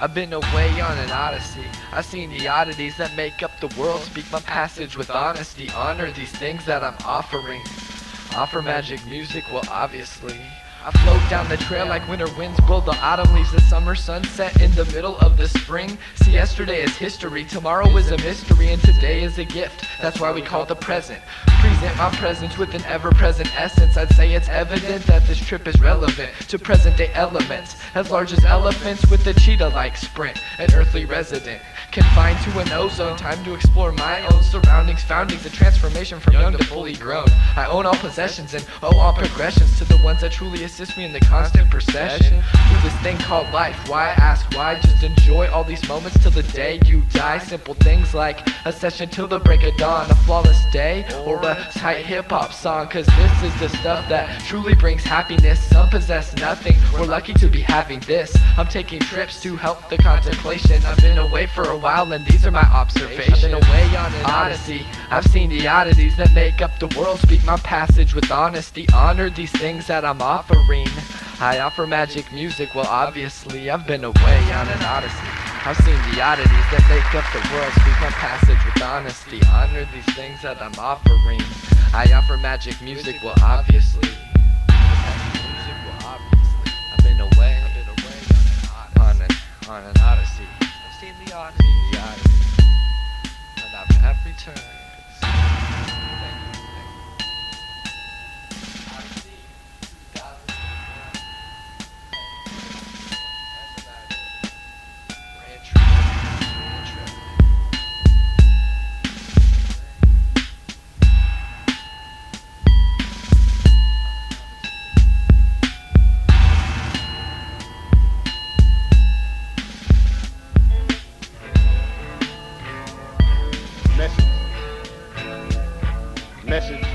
I've been away on an odyssey. I've seen the oddities that make up the world. Speak my passage with honesty. Honor these things that I'm offering. Offer magic music, well obviously. I float down the trail like winter winds blow the autumn leaves. The summer sunset in the middle of the spring. See, yesterday is history, tomorrow is a mystery, and today is a gift. That's why we call it the present. Present my presence with an ever-present essence. I'd say it's evident that this trip is relevant to present-day elements. As large as elephants with a cheetah-like sprint. An earthly resident, confined to an ozone. Time to explore my own surroundings, foundings, a transformation from young to fully grown. I own all possessions and owe all progressions to the ones that truly assist me in the constant procession through this thing called life. Why ask why? Just enjoy all these moments till the day you die. Simple things like a session till the break of dawn, a flawless day, or a tight hip-hop song. Cause this is the stuff that truly brings happiness. Some possess nothing, we're lucky to be having this. I'm taking trips to help the contemplation. I've been away for a while and these are my observations. I've been away on an odyssey. I've seen the oddities that make up the world. Speak my passage with honesty. Honor these things that I'm offering. I offer magic music, well obviously I've been away on an odyssey. I've seen the oddities that make up the world. Speak my passage with honesty. Honor these things that I'm offering. I offer magic music, well obviously. I've been away on an odyssey. I've seen the odyssey, and I have returned. Message.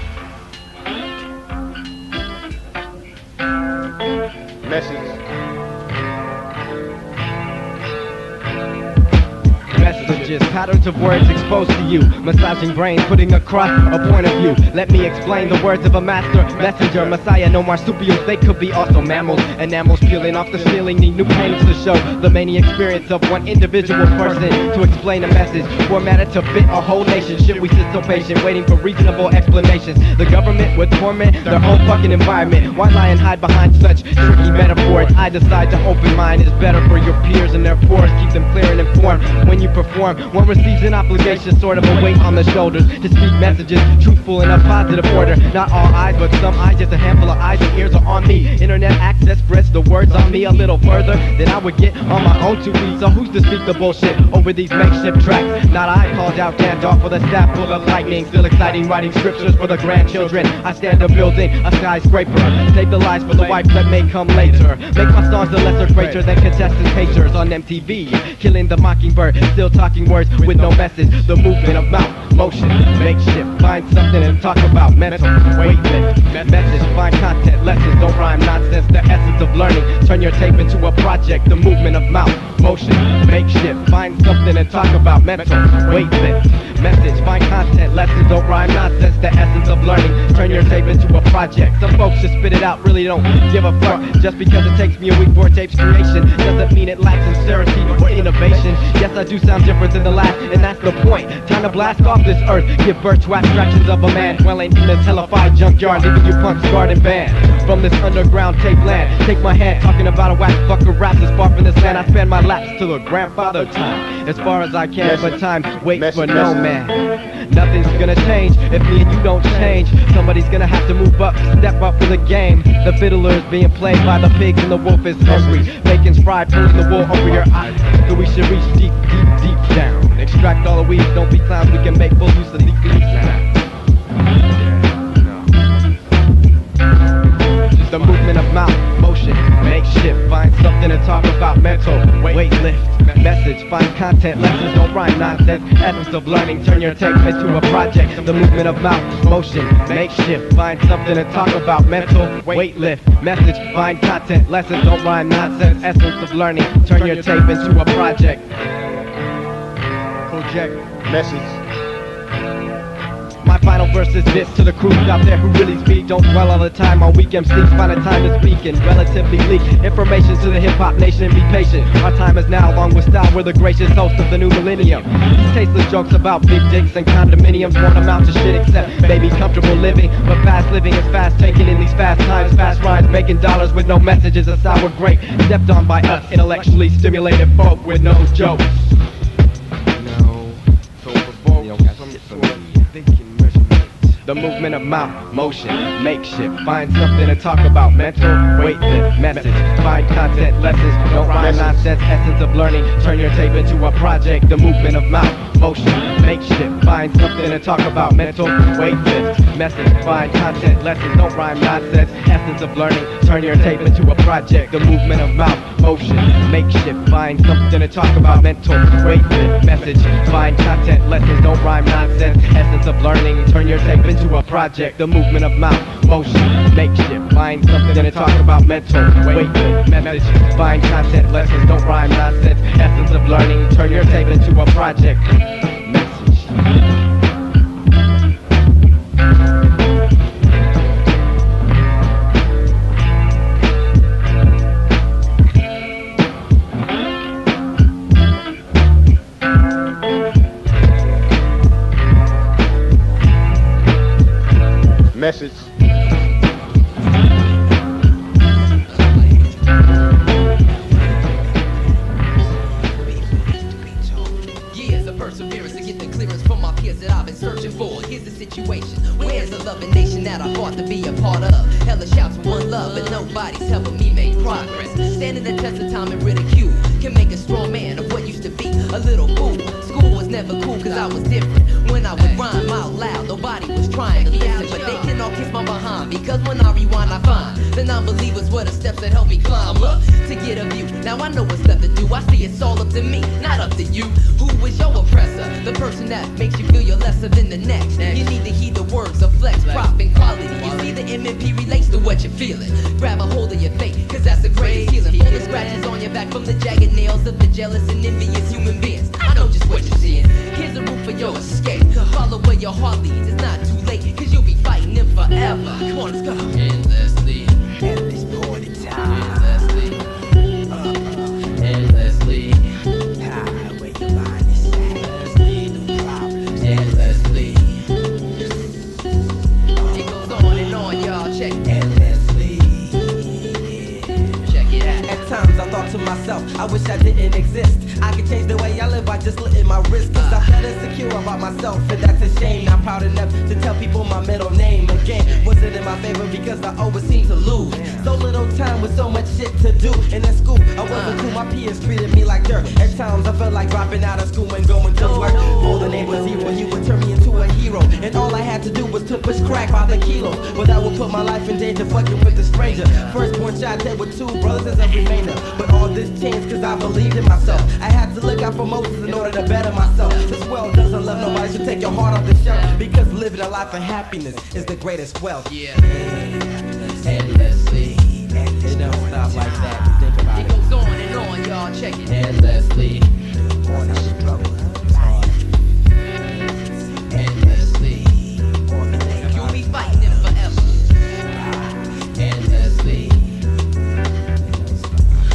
Messages, patterns of words exposed to you, massaging brains, putting across a point of view. Let me explain the words of a master messenger. Messiah, no marsupials, they could be also mammals. Enamels peeling off the ceiling, need new paintings to show the many experience of one individual person to explain a message formatted to fit a whole nation. Shit, we sit so patient, waiting for reasonable explanations. The government would torment their whole fucking environment. Why lie and hide behind such tricky metaphors? I decide to open mind is better for your peers and their pores. Keep them clear and informed when you perform. One receives an obligation, sort of a weight on the shoulders to speak messages truthful in a positive order. Not all eyes, but some eyes, just a handful of eyes and ears are on me. Internet access spreads the words on me a little further than I would get on my own 2 feet. So who's to speak the bullshit over these makeshift tracks? Not I, called out Gandalf for the staff full of lightning. Still exciting, writing scriptures for the grandchildren. I stand up building a skyscraper. Save the lives for the wife that may come later. Make my songs a lesser greater than contestant pagers on MTV. Killing the mockingbird, still talking words with no message. The movement of mouth, motion, makeshift. Find something and talk about mental weightless. Message, find content, lessons, don't rhyme nonsense. The essence of learning, turn your tape into a project. The movement of mouth, motion, makeshift. Find something and talk about mental weightless. Message, find content, lessons, don't rhyme nonsense. The essence of learning, turn your tape into a project. Some folks just spit it out, really don't give a fuck. Just because it takes me a week for a tape's creation doesn't mean it lacks sincerity or innovation. Yes, I do sound different than the last, and that's the point. Time to blast off this earth, give birth to abstractions of a man dwelling in this hellified junkyard, leaving you punks scarred and banned from this underground tape land. Take my hand, talking about a whack fucker raps as far from this land. I spend my laps to the grandfather time, as far as I can, but time waits for no man. Nothing's gonna change if me and you don't change. Somebody's gonna have to move up, step up for the game. The fiddler is being played by the pigs and the wolf is hungry. Bacon's fried, pulling the wool over your eyes. So we should reach deep, deep, deep down. Extract all the weeds, don't be clowns, we can make full use of these beats now. The movement of mouth, motion, makeshift. Find something to talk about, mental weightlift. Message, find content, lessons, don't rhyme nonsense. Essence of learning, turn your tape into a project. The movement of mouth, motion, makeshift. Find something to talk about, mental weightlift. Message, find content, lessons, don't rhyme nonsense. Essence of learning, turn your tape into a project. Project. Message. My final verse is this to the crews out there who really speak. Don't dwell all the time on weak MCs. Find a time to speak and relatively leak information to the hip-hop nation and be patient. Our time is now, along with style. We're the gracious host of the new millennium. These tasteless jokes about big dicks and condominiums won't amount to shit except maybe comfortable living. But fast living is fast taking in these fast times. Fast rhymes making dollars with no messages. A sour grape stepped on by us intellectually stimulated folk with no jokes. No, so the movement of mouth, motion, makeshift. Find something to talk about. Mental, weightless, message. Find content, lessons, don't rhyme nonsense. Essence of learning, turn your tape into a project. The movement of mouth, motion, makeshift. Find something to talk about. Mental, weightless, message. Find content, lessons, don't rhyme nonsense. Essence of learning, turn your tape into a project. The movement of mouth, motion, makeshift. Find something to talk about. Mental, weightless, message. Find content, lessons, don't rhyme nonsense. Essence of learning, turn your tape into a project. The movement of mouth, motion, makeshift. Find something to talk about. Mental, weightless, message. Find content, lessons, don't rhyme nonsense. Essence of learning, turn your tape into a project. Message. Message. Years of perseverance to get the clearance from my peers that I've been searching for. Here's the situation. Where's the loving nation that I fought to be a part of? Hella shouts for one love, but nobody's helping me make progress. Standing the test of time and ridicule can make a strong man of what used to be a little fool. School was never cool cause I was different. When I would rhyme out loud, nobody was trying to listen. But they can all kiss my behind, because when I rewind I find the non-believers were the steps that helped me climb up to get a view. Now I know what's left to do, I see it's all up to me, not up to you. Who is your oppressor? The person that makes you feel you're lesser than the next. You need to heed the words of flex, prop, and quality. You see the MMP relates to what you're feeling. Grab a hold of your fate, cause that's the greatest healing. All the scratches on your back from the jagged nails of the jealous and envious human beings. I know just what you're seeing. Here's a route for your escape. Follow where your heart leads, it's not too late, cause you'll be fighting them forever. Come on, let's go. Endlessly. Endless point in time. Endlessly. Endlessly. Where your mind is at. No problems. Endlessly. It goes on and on, y'all. Check endlessly. Check it out. At times I thought to myself, I wish I didn't exist. I could change the way I live by just slitting my wrist. Cause I felt insecure about myself, and that's a shame. Not proud enough to tell people my middle name again. Was it in my favor because I always seem to lose? So little time with so much shit to do. And in school, I wasn't cool, my peers treated me like dirt. At times I felt like dropping out of school and going to work. For the name was zero, you would turn me into a hero. And all I had to do was to push crack by the kilo. Well, that would put my life in danger, fucking with a stranger. Firstborn shot dead with two brothers as a remainder. But all this changed cause I believed in myself. I had to look out for Moses in order to better myself. This world doesn't love nobody, so take your heart off the shelf. Because living a life of happiness is the greatest wealth. Yeah. Endlessly. It don't stop like that. Think about it. It goes on and on, y'all. Check it. Endlessly. Endlessly. You'll be fighting them forever. Endlessly.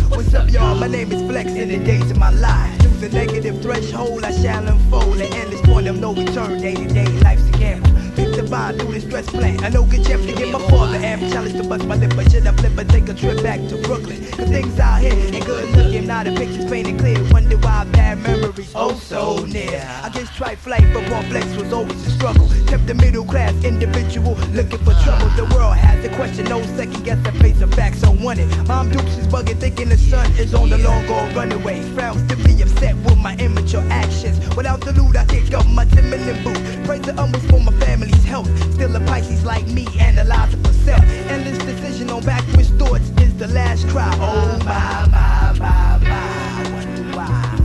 What's up, y'all? My name is Flex in the days of my life. Through the negative threshold, I shall unfold. The endless point of no return, day to day, life's a gamble. Pick the vibe through the stress plan. I know good chance to get my father. Am challenge to bust my lip, but should I flip and take a trip back to Brooklyn? Cause things out here ain't good looking. Now the picture's painted clear. Wonder why bad memories oh so near. I guess trife life, but more flex was always a struggle. Kept the middle class individual looking for trouble. The world has a question, no second guess. I face a fact, so want it. Mom Dukes is bugging, thinking the sun is on the long go runaway. Frowns to be upset with my immature actions. Without the loot, I kick up my Timberland boots. Praise the almost for my family's health. Still a Pisces like me, analyzing for self. Endless decision on backwards thoughts is the last cry. Oh my, wonder why.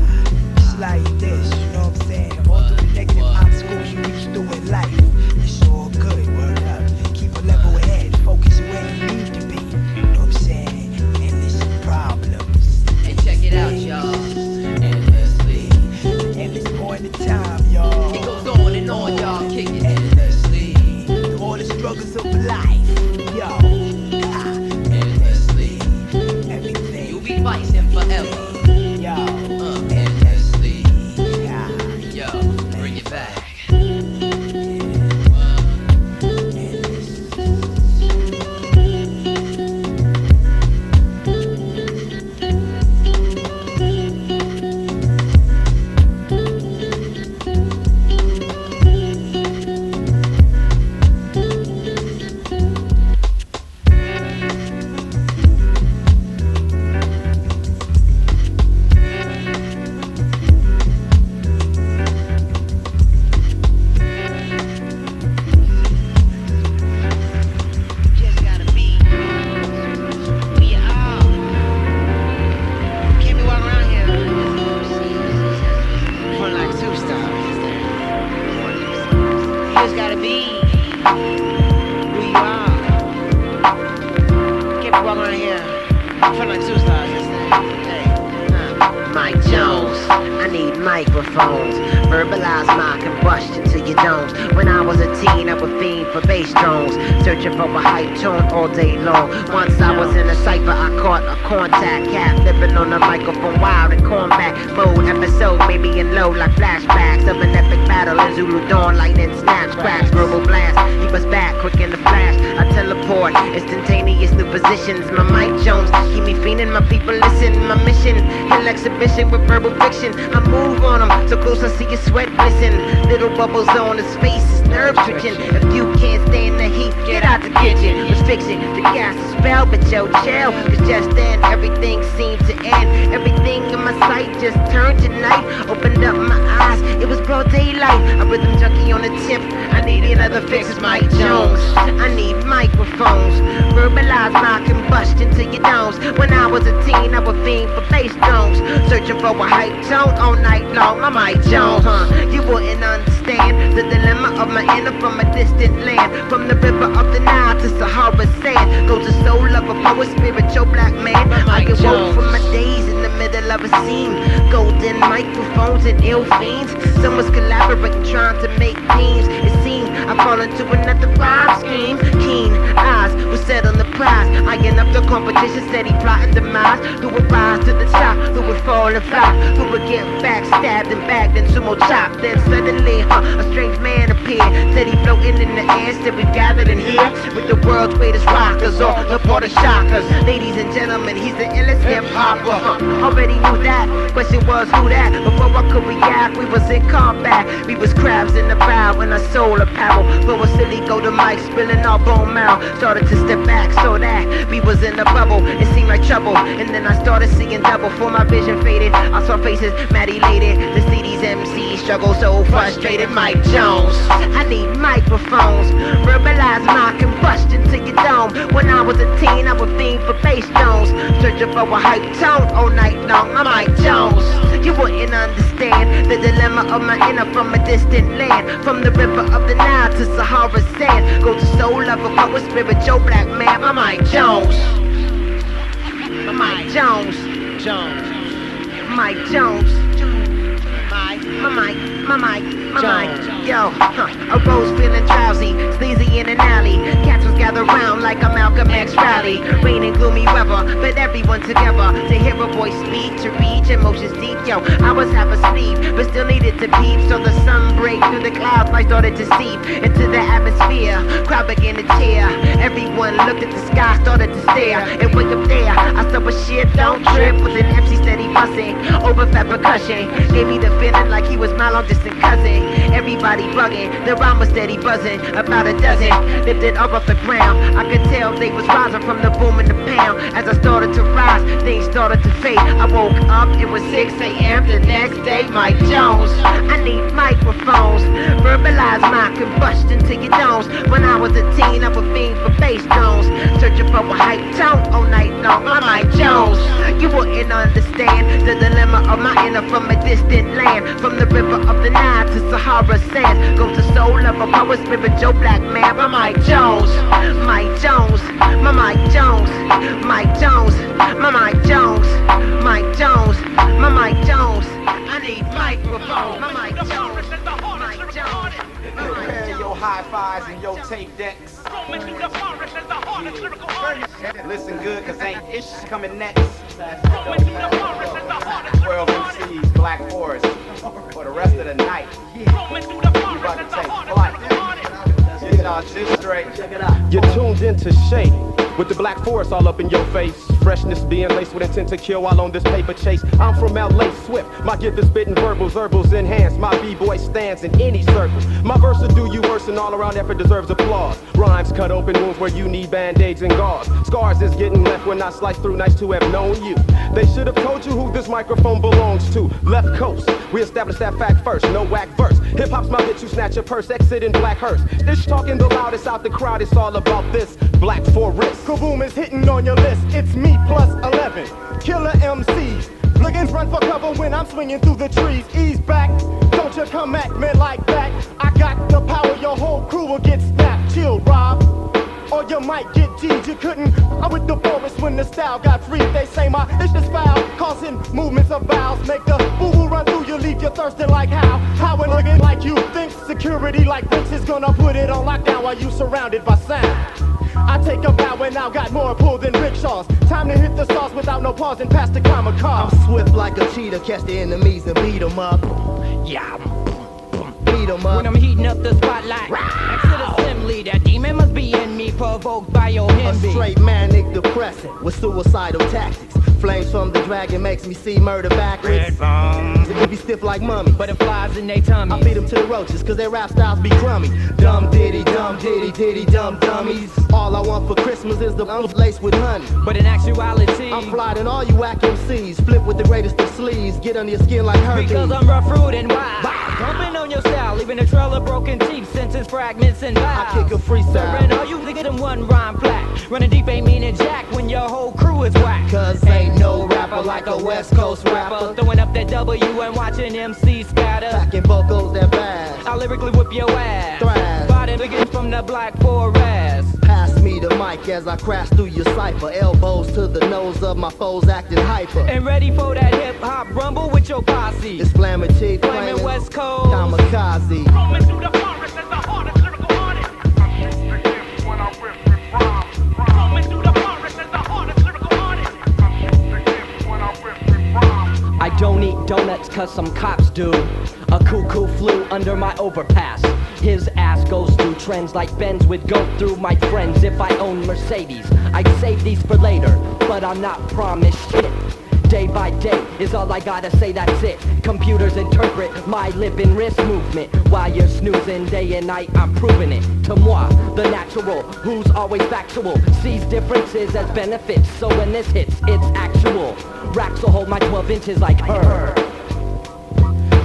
It's like this, you know what I'm saying? All through the negative obstacles you reach through in life. It's all good, word up. Keep a level head, focus where you need to be. You know what I'm saying? Endless problems. Hey, check it out, y'all. Endlessly. Endless point of time, y'all. It goes on and on, y'all. Kick it endlessly. fight him forever. Yo, Endlessly. yeah. Yo, bring it back. Microphones, verbalize my combustion to your domes. When I was a teen, I would fiend for bass drones, searching for a hype tune all day long. Once I was in a cypher, I caught a contact cat flipping on the microphone, wild in combat mode. Episode maybe in low like flashbacks of an epic battle in Zulu dawn. Lightning snaps, cracks, verbal blast. He was back, quick in the flash. I teleport, instantaneous new positions. My mic Jones keep me fiending. My people listen. My mission, hill exhibition with verbal fiction. I move on them, so close I see your sweat glisten. Little bubbles on his face, is nerve twitching. If you can't stand the heat, get out the kitchen. Was fixing to cast a spell, but yo, chill. Cause just then, everything seemed to end. Everything in my sight just turned to night. Opened up my eyes, it was broad daylight. A rhythm junkie on the tip, I need another fix, it's Mike Jones. I need microphones, verbalize my combustion to your domes. When I was a teen, I would fiend for bass drones, searching for a hype tone all night long. I'm Mike Jones, you wouldn't understand the dilemma of my inner from a distant land. From the river of the Nile to Sahara sand, goes the soul of a poet, spiritual black man. I get woke from my days in the middle of a scene. Golden microphones and ill fiends. Someone's collaborating, trying to make teams. It seems I fall into another rhyme scheme. Keen eyes were set on the prize, eyeing up the competition, steady plotting demise. Who would rise to the top, who would fall and fly, who would get backstabbed and bagged and sumo chopped. Then suddenly, a strange man appeared, steady floating in the air. Said we gathered in here with the world's greatest rockers, all the border shockers. Ladies and gentlemen, he's the illest hip-hopper. Already knew that. Question was who that? Before I could react, we was in combat. We was crabs in the bow when I sold apparel. But was silly, go to mic, spilling our bone marrow. Started to step back so that we was in a bubble. It seemed like trouble, and then I started seeing double. For my vision faded, I saw faces mad elated to see these MCs struggle, so frustrated. Mike Jones, I need microphones, verbalize my combustion to your dome. When I was a teen, I would fiend for bass drones, searching for a hype tone all night long. I'm Mike Jones, you wouldn't understand the dilemma of my inner from a distant land. From the river of the Nile to Sahara sand, go to soul of a poet, spiritual black man. I'm Mike Jones, I'm Mike Jones, Mike Jones, my mic, yo, I rose feeling drowsy, sleazy in an alley. Cats was gathered round like a Malcolm X rally. Rain and gloomy weather, but everyone together to hear a voice speak, to reach emotions deep. Yo, I was half asleep, but still needed to peep. So the sun break through the clouds, light started to seep into the atmosphere. Crowd began to cheer. Everyone looked at the sky, started to stare. And way up there, I saw a shit, don't trip. With an MC steady buzzing over fat percussion. Gave me the feeling like he was my long distant cousin. Everybody bugging, the rhyme was steady buzzing. About a dozen lifted up off the ground. I could tell they was rising from the boom and the pound. As I started to rise, things started to fade. I woke up, it was 6 a.m. the next day. Mike Jones, I need microphones, verbalize my combustion to your domes. When I was a teen, I would fiend for bass drones, searching for a hype tone all night long. I'm Mike Jones, you wouldn't understand the dilemma of my inner from a distant land. From the river of the Nile to Sahara sand, go to soul of a poet, spiritual black man. I'm Mike Jones, Mike Jones, my Mike Jones, Mike Jones, my Mike Jones, Mike Jones, my Mike Jones. I need microphone, my Mike Jones, Mike Jones. Prepare your hi-fis and your tape decks. Listen good, cause ain't ish coming next. 12 MCs, Black Forest, for the rest of the night. You about to take flight. Get on this straight. You're tuned into Shape with the Black Forest all up in your face. Freshness being laced with intent to kill while on this paper chase. I'm from LA Swift. My gift is spitting verbals, herbals enhanced. My B-boy stands in any circle. My verse will do you worse, and all around effort deserves applause. Rhymes cut open wounds where you need band-aids and gauze. Scars is getting left when I slice through. Nice to have known you. They should have told you who this microphone belongs to. Left coast. We established that fact first. No whack verse. Hip-hop's my bitch, you snatch your purse. Exit in black hearse. This talking the loudest out the crowd. It's all about this. Black Forest. Kaboom is hitting on your list. It's me plus 11. Killer MCs. Liggins run for cover when I'm swinging through the trees. Ease back. Don't you come at me like that. I got the power. Your whole crew will get snapped. Chill, Rob. Or you might get G'd. You couldn't. I'm with the forest when the style got free. They say my ish is foul, causing movements of bowels. Make the boo-boo run through you, leave you thirsting like how? How it looking like you think security like Vince is gonna put it on lockdown while you surrounded by sound. I take a bow and now got more pull than rickshaws. Time to hit the sauce without no pause and pass the kamikaze. I'm swift like a cheetah, catch the enemies and beat 'em up. Yeah, Beat 'em up. when I'm heating up the spotlight, next to the assembly, that demon must be in me, provoked by your A envy. straight manic depressant with suicidal tactics. Flames from the dragon makes me see murder backwards. It be stiff like mummy. Butterflies in they tummies. I feed them to the roaches cause their rap styles be crummy. Dumb diddy, dumb dummies. All I want for Christmas is the laced with honey. But in actuality, I'm fly than all you whack MCs. Flip with the greatest of sleeves. Get under your skin like Hercules. because I'm rough, rude, and wild. Dumping on your style, leaving a trail of broken teeth, sentence fragments and I vowels. kick a freestyle. Serving all you nigga them one rhyme flat. Running deep ain't meaning jack when your whole crew is whack. Cause ain't no rapper like a West Coast rapper. Throwing up that W and watching MC scatter. Packing vocals that fast. I lyrically whip your ass. Thrash. Body begins from the Black Forest. Pass me the mic as I crash through your cipher. Elbows to the nose of my foes acting hyper. And ready for that hip hop rumble with your posse. It's flaming cheek, Flaming West Coast. kamikaze. Roaming through the forest as the hardest lyrical artist. Roaming through the forest as the hardest lyrical artist. I don't eat donuts cause some cops do. A cuckoo flew under my overpass. His ass goes through trends like Benz would go through my friends. If I own Mercedes, I'd save these for later, but I'm not promised shit. Day by day is all I gotta say, that's it. Computers interpret my lip and wrist movement. While you're snoozing day and night, I'm proving it. To moi, the natural, who's always factual, sees differences as benefits. So when this hits, it's actual. Racks will hold my 12 inches like her.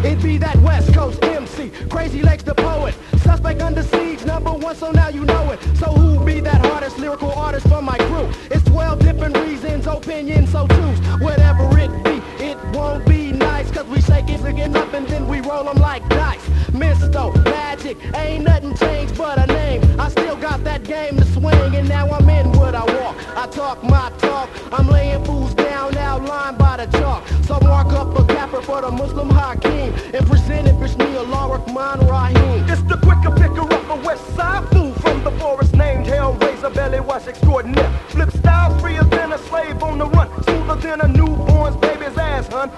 It be that West Coast MC, Crazy Legs the poet. Suspect under siege, #1, so now you know it. So who be that hardest lyrical artist for my crew? It's 12 different reasons, opinions, so choose whatever it be. It won't be nice, cause we shake it again up and then we roll them like dice. Misto, magic, ain't nothing changed but a name. I still got that game to swing, and now I'm in what I walk. I talk my talk, I'm laying fools down, outlined by the chalk. So mark up a capper for the Muslim Hakeem, and present it, Bismillah, Allah Rahman Rahim. It's the quicker picker up a west side fool from the forest named Hellraiser, belly wash extraordinaire. Flip styles freer than a slave on the run, smoother than a newborn's baby's ass, hun.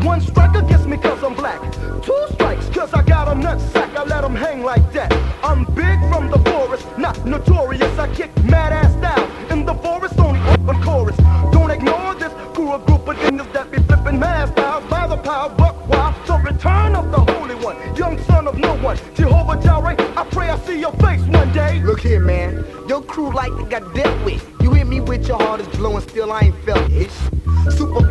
One strike against me cause I'm black. Two strikes cause I got a nut sack. I let them hang like that. I'm big from the forest, not notorious. I kick mad ass down in the forest, only open chorus. Don't ignore this crew, a group of niggas that be flipping mad styles by the power, buck wild. The return of the Holy One, young son of no one. Jehovah Jireh, I pray I see your face one day. Look here, man. Your crew like they got dealt with. You hit me with your heart is blowing, still I ain't felt it. Super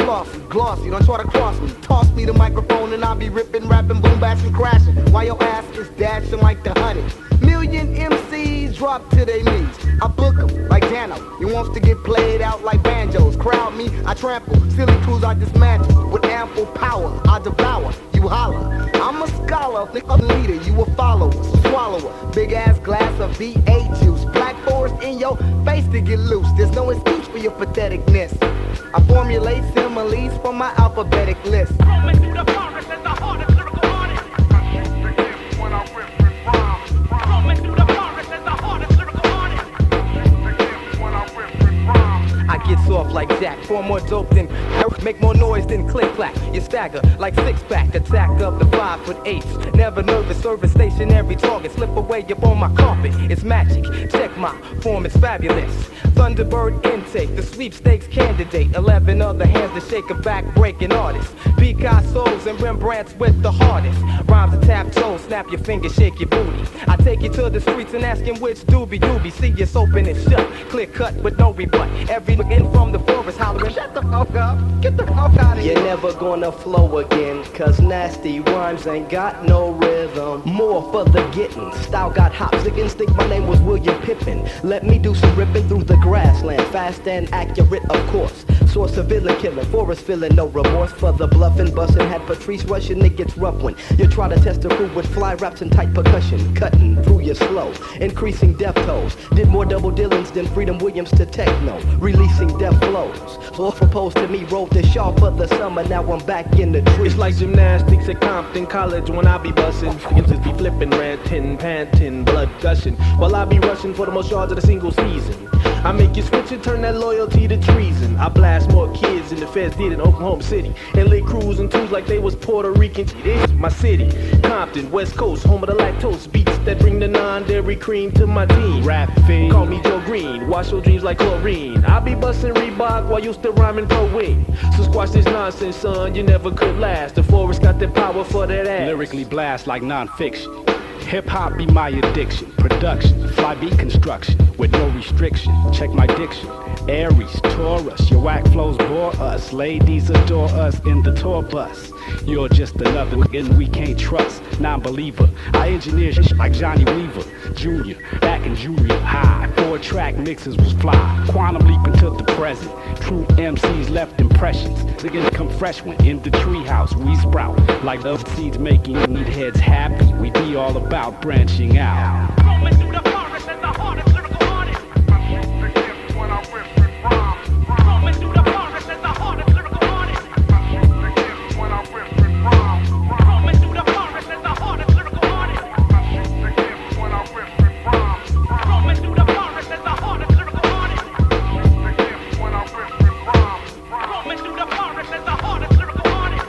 glossy, don't try to cross me. Toss me the microphone and I'll be ripping, rapping, boom, bashing, crashing. While your ass is dashing like the honey. Million MCs drop to their knees. I book them like Dano. He wants to get played out like banjos. Crowd me, I trample. Silly crews I dismantle. With ample power, I devour. You holler. I'm a scholar, think I'm a leader. You a follower, swallower. Big ass glass of V8 juice. Black Forest in your face to get loose. There's no excuse for your patheticness. I formulate similes from my alphabetic list. Roaming through the forest as the hardest lyrical artist. Roaming through the forest as the hardest lyrical artist. I gets off like Jack. Four more dope than make more noise than click clack. You stagger like six pack, attack up the 5'8". Never nervous, service stationary target. Slip away up on my carpet. It's magic. Check my form, it's fabulous. Thunderbird intake, the sweepstakes candidate. 11 other hands to shake a back-breaking artist. Picasso's and Rembrandt's with the hardest. Rhymes to tap toes, snap your fingers, shake your booty. I take you to the streets and ask him which doobie you be. See it's open and shut, clear cut with no rebut. Every in from the forest hollering, shut the fuck up, get the fuck out of here. You're never gonna flow again, cause nasty rhymes ain't got no rhythm. More for the getting, style got hops. Against think my name was William Pippin. Let me do some ripping through the grassland, fast and accurate of course. Source of villain killing, forest feeling no remorse for the bluffing, bustin'. Had Patrice rushing, it gets rough when you try to test the crew with fly raps and tight percussion, cutting through your slow, increasing death tolls. Did more double dealings than Freedom Williams to techno, releasing death flows. So proposed to me, wrote the shawl for the summer. Now I'm back in the trees. It's like gymnastics at Compton College when I be bussin'. Just be flipping, ranting, panting, blood gushing, while I be rushing for the most yards of the single season. I make you switch and turn that loyalty to treason. I blast more kids than the feds did in Oklahoma City, and lay crews and twos like they was Puerto Rican. It's my city, Compton, West Coast, home of the lactose beats that bring the non-dairy cream to my team. Rap fiend, call me Joe Green, wash your dreams like chlorine. I be bustin' Reebok while you still rhyming pro wing. So squash this nonsense, son, you never could last. The forest got the power for that ass. Lyrically blast like non-fiction. Hip-hop be my addiction. Production, fly beat construction with no restriction. Check my diction. Aries, Taurus, your whack flows bore us. Ladies adore us in the tour bus. You're just another nigga we can't trust. Non-believer, I engineer shit like Johnny Weaver Jr. Back in junior high, 4-track mixes was fly. Quantum leap into the present. True MCs left impressions. Niggas come fresh when in the treehouse we sprout. Like the seeds making need heads happy. We be all about branching out. Roaming through the forest as the hardest lyrical artist. Roaming through the forest as the hardest lyrical artist. Roaming through the forest as the hardest lyrical artist. Roaming through the forest as the hardest lyrical artist. Roaming through the forest as the hardest lyrical artist.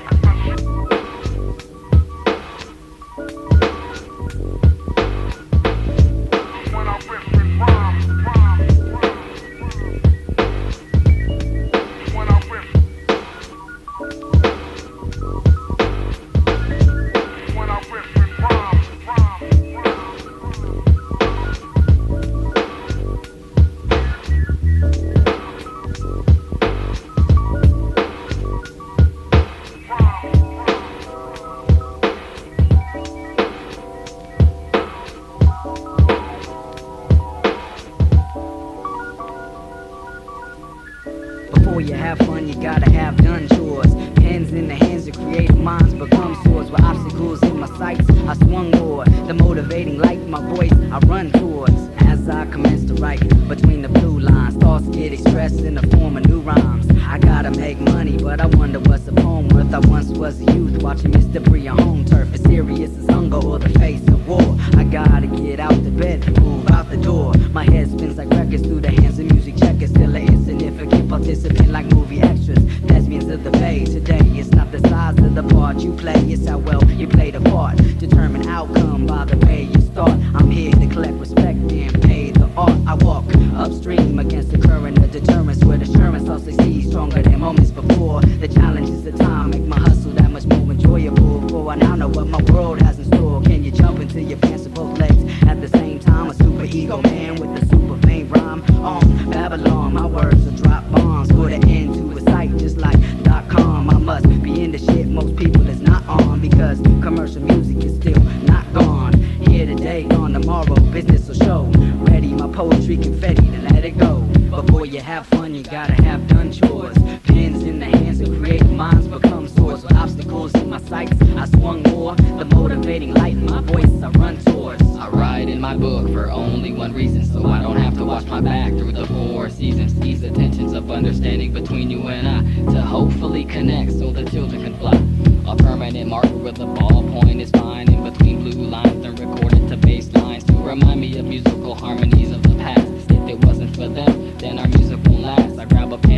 Before you have fun, you gotta have done chores. Pens in the hands of creative minds become swords. With obstacles in my sights, I swung more. The motivating light, my voice, I run towards. As I commence to write between the blue lines, thoughts get expressed in the form of new rhymes. I gotta make money, but I wonder what's a poem worth. I once was a youth watching Miss Debris on home turf. As serious as hunger or the face of war. I gotta get out the bed, move out the door. My head spins like records through the hands of music checkers. Still an insignificant participant like movie extras. Lesbians of the bay today. It's not the size of the part you play, it's how well you play the part. Determine outcome by the way you start. I'm here to collect respect and pay the art. I walk upstream against the current of deterrence with assurance I'll succeed stronger than moments before. The challenges of time make my hustle that much more enjoyable. For I now know what my world has in store. Can you jump into your pants with both legs at the same time? A super ego man with a super faint rhyme on Babylon. My words will drop bombs, put an end to a site just like .com. I must be in the shit most people is not on, because commercial music is still not gone. Here today, gone tomorrow, business will show. Ready my poetry confetti to let it go. Before you have fun, you gotta have done chores. Pens in the hands of creative minds become swords. With obstacles in my sights, I swung more. The motivating light in my voice, I run towards. I write in my book for only one reason, so I don't have to watch my back through the 4 seasons. Ease the tensions of understanding between you and I, to hopefully connect so the children can fly. A permanent marker with a ballpoint is fine. In between blue lines, they're recorded to bass lines to remind me of musical harmonies of the past. If it wasn't for them, then our music won't last. I grab a pen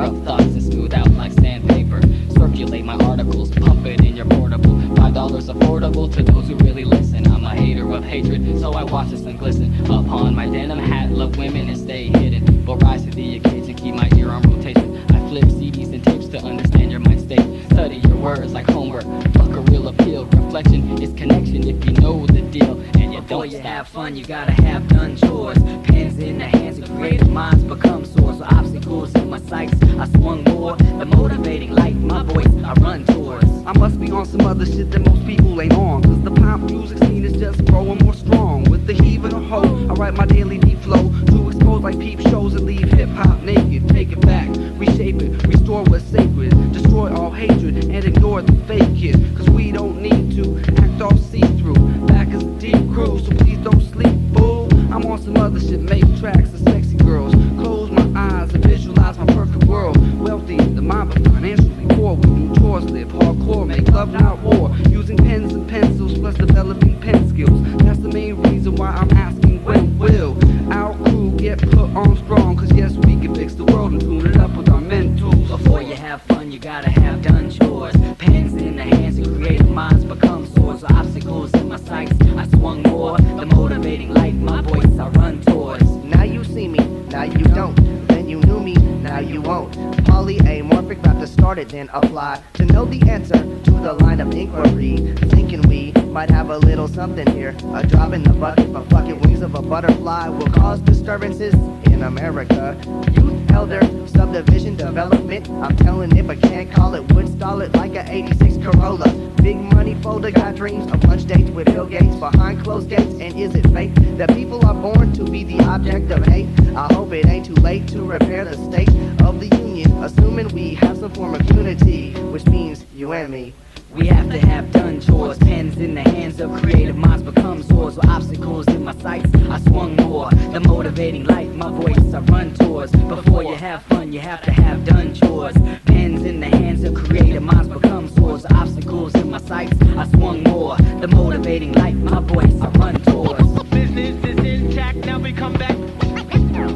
rough thoughts and smooth out like sandpaper. Circulate my articles, pump it in your portable. $5 affordable to those who really listen. I'm a hater of hatred, so I watch the sun glisten upon my denim hat. Love women and stay hidden, but rise to the occasion, keep my ear on rotation. I flip CDs and tapes to understand your mind state. Study your words like homework, fuck a real appeal. Reflection is connection if you know the deal. And you Before don't you stop. have fun, you gotta have done chores. Pens in the hands of creative minds become swords. So obstacles in my sights, I swung more. The motivating light, my voice, I run towards. I must be on some other shit that most people ain't on, cause the pop music scene is just growing more strong. With the heave and the hoe, I write my daily deep flow to expose like peep shows and leave hip-hop naked. Take it back, reshape it, restore what's sacred, destroy all hatred and ignore the fake kid. Cause we don't need to act all see-through. Back is a deep crew, so please don't sleep, fool. I'm on some other shit, make tracks of sexy girls. Close my eyes and visualize my perfect world. Wealthy, the mind, but financially poor. We do chores, live hardcore, make love, not war. Using pens and pencils, plus developing pen skills. That's the main reason why I'm asking, when will our crew get put on strong? Cause yes, we can fix the world and tune it up with our mentals. Before you have fun, you gotta have done chores. Pens in the hands of creative minds become swords. So obstacles in my sights, I swung more. The motivating light, my voice, I run towards. Now you see me, now you don't. Then you knew me, now you won't. Polyamorphic, about to start it, then apply. To know the answer to the line of inquiry. Thinking we might have a little something here. A drop in the bucket, but fucking wings of a butterfly will cause disturbances in America. Youth, elder, subdivision development. I'm telling it, but can't call it. Would stall it like a 86 Corolla. Big money folder, got dreams of lunch dates with Bill Gates behind closed gates. And is it fate that people are born to be the object of hate? I hope it ain't too late to repair the state of the union, assuming we have some form of unity, which means you and me. We have to have done chores. Pens in the hands of creative minds become swords. With obstacles in my sights, I swung more. The motivating light, my voice, I run towards. Before you have fun, you have to have done chores. Pens in the hands of creative minds become swords. With obstacles in my sights, I swung more. The motivating light, my voice, I run towards. Business is intact, now we come back. Now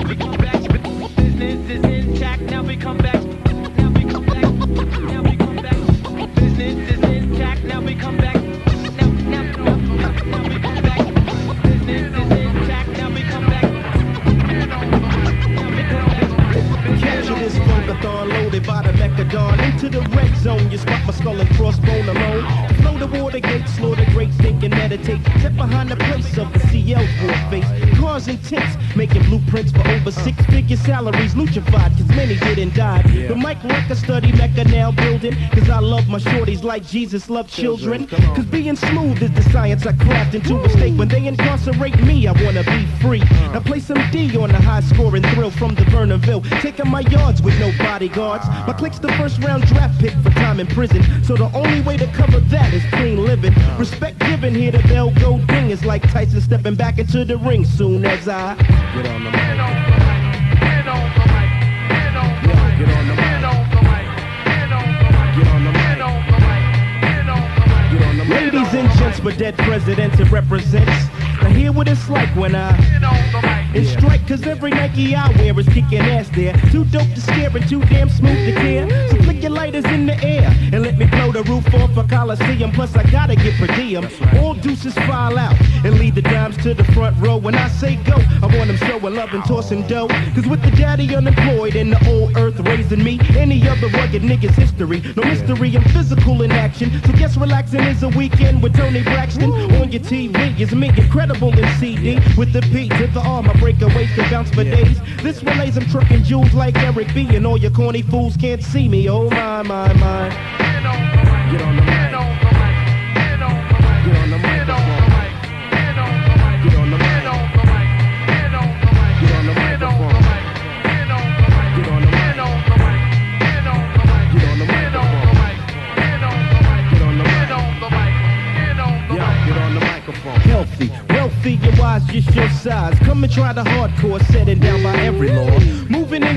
we come back. Business is intact, now we come back. Now we come back. Now we come back. Business is intact, now we come back. Now we come back. Business is intact, now we come back. Capture this funkathon loaded by the Mechadon. Into the red zone, you spot my skull and crossbone alone. Flow the water gate, slow the great think and meditate. Step behind the place of the CL's war face. Cars and tents, making blueprints for over 6-figure salaries. Luchified, cause many didn't die. The mic record study, Mecca now building. Cause I love my shorties like Jesus loved children. Cause being smooth is the science I craft into a state. When they incarcerate me, I wanna be free. Now play some D on the high scoring thrill from the Vernonville. Taking my yards with no bodyguards. My click's the first round draft pick for time in prison. So the only way to cover that is clean living. Respect given, here the bell go ding. It's like Tyson stepping back into the ring soon as I get on the mic. Get on the mic. Get on the mic. Get on the mic. Get on the mic. Ladies and gents, for dead presidents it represents. Now hear what it's like when I and strike, cause every Nike I wear is kicking ass there. Too dope to scare and too damn smooth to care. So flick your lighters in the air and let me blow the roof off a Coliseum. Plus I gotta get per diem. All deuces file out and lead the dimes to the front row. When I say go, I want them showing love and tossing dough. Cause with the daddy unemployed and the old earth raising me, any other rugged nigga's history. No mystery, I'm physical in action. So guess relaxing is a weekend with Tony Braxton. On your TV is me, incredible in CD. With the P to the R, my breakaways can bounce for days. This relays I'm trucking jewels like Eric B. And all your corny fools can't see me, oh my, my, my. Get on the mic. Get on the mic. Get on the mic. Get on the mic. Get on the mic. Get on the mic. Get on the mic. Get on the microphone. Healthy, wealthy, and wise, just your size. Come and try the hardcore, setting down by every law. Moving in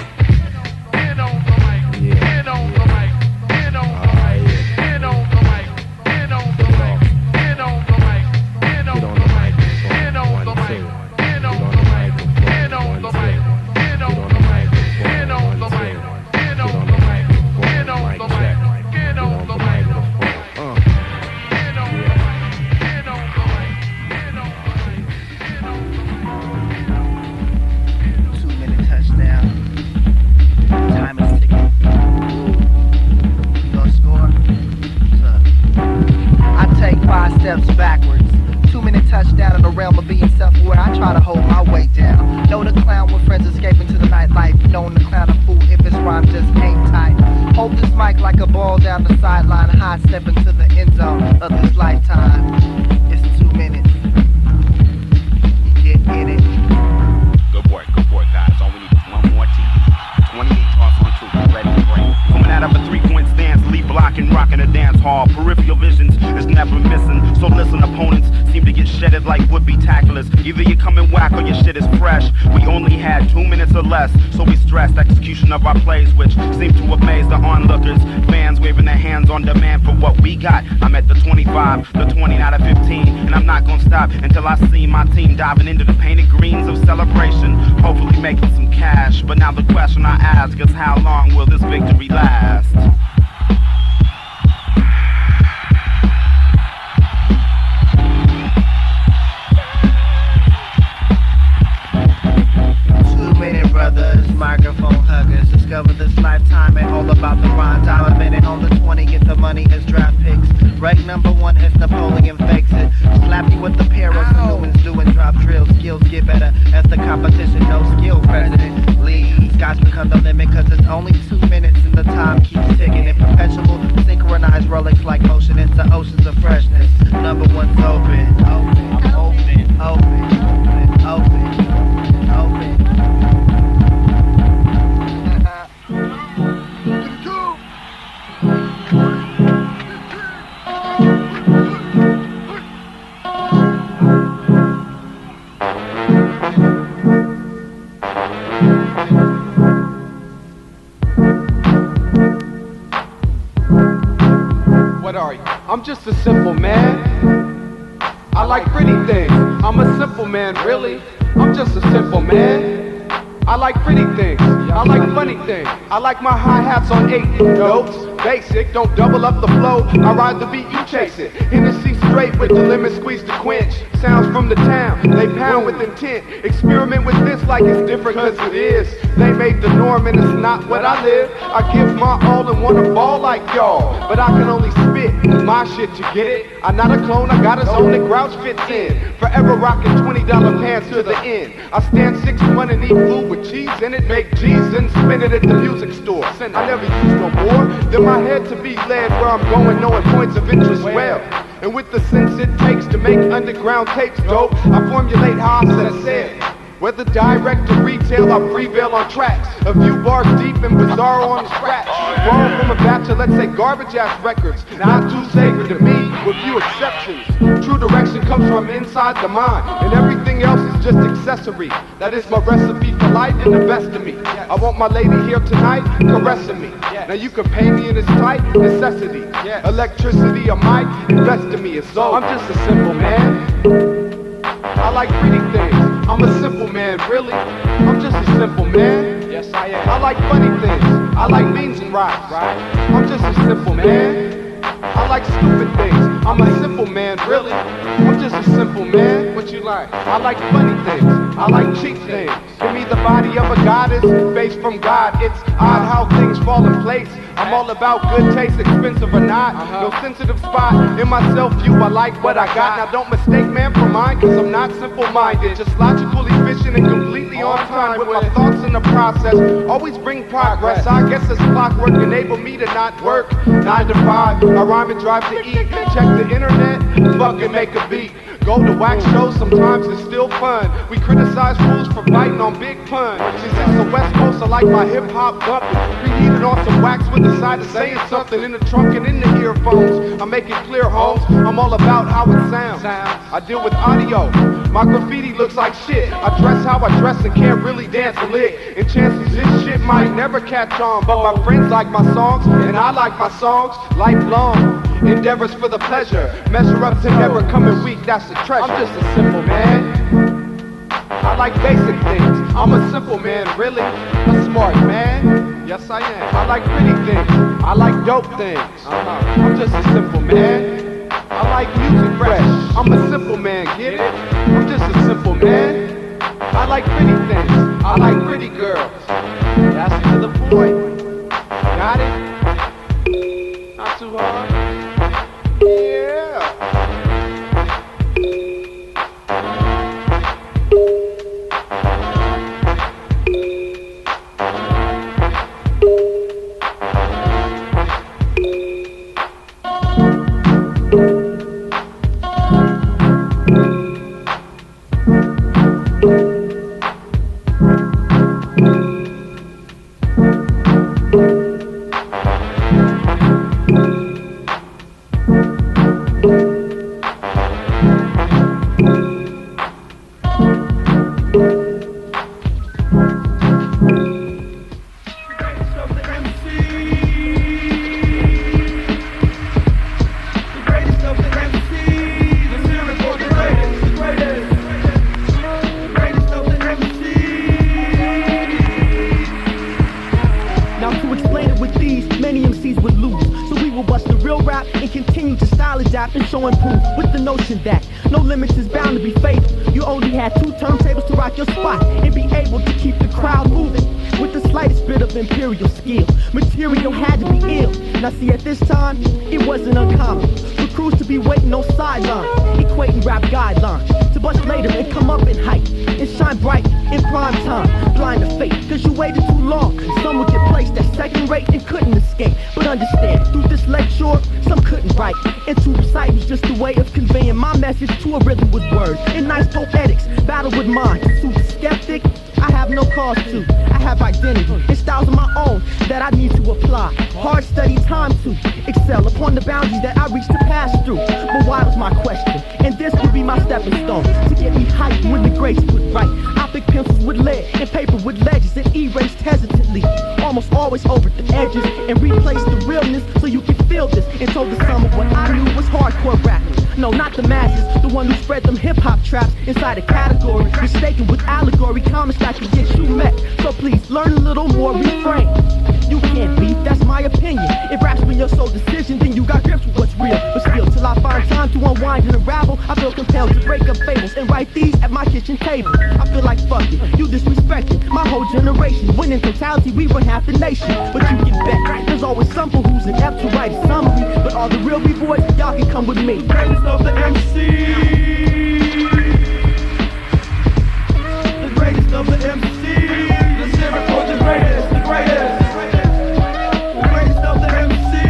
Either you come in whack or your shit is fresh. We only had 2 minutes or less, so we stressed execution of our plays, which seemed to amaze the onlookers. Fans waving their hands on demand for what we got. I'm at the 25, the 20, not a 15, and I'm not gonna stop until I see my team diving into the painted greens of celebration, hopefully making some cash. But now the question I ask is, how long will this victory last? Microphone huggers, discover this lifetime ain't all about the rhyme. Time a minute on the 20, get the money as draft picks. Rank number 1 as Napoleon fakes it. Slap you with the pair of Newmans doing drop drills. Skills get better as the competition, no skill president leads. Guys become the limit cause it's only 2 minutes and the time keeps ticking. In perpetual, synchronized Rolex like motion into oceans of freshness. Number 1's open, open, open, open, open, open. What are you? I'm just a simple man. I like pretty things. I'm a simple man, really. I'm just a simple man. I like pretty things. I like funny things. I like my hi-hats on 8 notes. Basic, don't double up the flow. I ride the beat, you chase it. Hennessy straight with the lemon squeeze to quench. Sounds from the town, they pound with intent. Experiment with this like it's different cause it is. They made the norm and it's not what I live. I give my all and wanna ball like y'all, but I can only spit my shit to get it. I'm not a clone, I got a zone that Grouch fits in. Forever rocking $20 pants to the end. I stand 6'1" and eat food with cheese in it. Make G's and spend it at the music store. I never use no more than my head to be led where I'm going, knowing points of interest well. And with the sense it takes to make underground tapes dope, I formulate how I said. Whether direct or retail, I prevail on tracks. A few bars deep and bizarre on the scratch. Borrow from a batch of, let's say, garbage-ass records. Not too sacred to me, with few exceptions. True direction comes from inside the mind, and everything else is just accessory. That is my recipe for life and the best of me. I want my lady here tonight, caressing me. Now you can pay me in this tight necessity. Electricity, a mic, invest in me, it's all. I'm just a simple man. I like pretty things. I'm a simple man, really. I'm just a simple man. Yes, I am. I like funny things. I like beans and rice. I'm just a simple man. like stupid things. I'm a simple man, really. I'm just a simple man. What you like? I like funny things. I like cheap things. Give me the body of a goddess, face from God. It's odd how things fall in place. I'm all about good taste, expensive or not. No sensitive spot in my self-view. I like what I got. Now don't mistake man for mine, cause I'm not simple-minded. Just logical, efficient, and completely on time with my thoughts in the process. Always bring progress. I guess it's clockwork, enable me to not work 9 to 5. I rhyme and drive to eat. Check the internet, fucking make a beat. Go to wax shows, sometimes it's still fun. We criticize rules for biting on big puns. Since it's the West Coast, I like my hip-hop bumping. Reheated on some wax with the side of saying something in the trunk and in the earphones. I make it clear, homes, I'm all about how it sounds. I deal with audio. My graffiti looks like shit. I dress how I dress and can't really dance a lick. And chances this shit might never catch on. But my friends like my songs, and I like my songs. Lifelong endeavors for the pleasure. Measure up to never coming weak, that's the treasure. I'm just a simple man. I like basic things. I'm a simple man, really. A smart man. Yes, I am. I like pretty things. I like dope things. I'm just a simple man. I like music fresh. I'm a simple man, get it? I'm just a simple man. I like pretty things. I like pretty girls. That's to the point. Got it? Not too hard. Yeah. So improve with the notion that no limits is bound to be fatal. You only had 2 turntables to rock your spot and be able to keep the crowd moving with the slightest bit of imperial skill. Material had to be ill. Now see, at this time, it wasn't uncommon for crews to be waiting on sidelines, equating rap guidelines to bust later and come up in height and shine bright in prime time. Blind to fate, cause you waited too long. Some would get placed at second rate and couldn't escape. But understand, through this lecture, some couldn't write. And to recite was just a way of conveying my message to a rhythm with words. In nice poetics, battle with mind. To suit the skeptic, I have no cause to. I have identity and styles of my own that I need to apply. Hard study time to excel upon the boundaries that I reach to pass through. But why was my question? And this would be my stepping stone to get me hyped when the grades put right. I pick pencils with lead and paper with ledges and erased hesitantly, almost always over the edges, and replace the realness so you can feel this. And told the sum of what I knew was hardcore rap. No, not the masses, the one who spread them hip-hop traps inside a category, mistaken with allegory, comments that can get you met. So please, learn a little more, refrain. You can't beat, that's my opinion. If rap's been your sole decision, then you got grips with what's real. But still, till I find time to unwind and unravel, I feel compelled to break up fables and write these at my kitchen table. I feel like fuck it, you disrespecting my whole generation. When in totality, we run half the nation. But you can bet, there's always someone who's inept to write a summary. But all the real B-boys, y'all can come with me. Greatest of the MCs. The greatest of the MCs. The lyrical, the greatest, the greatest. The greatest of the MCs.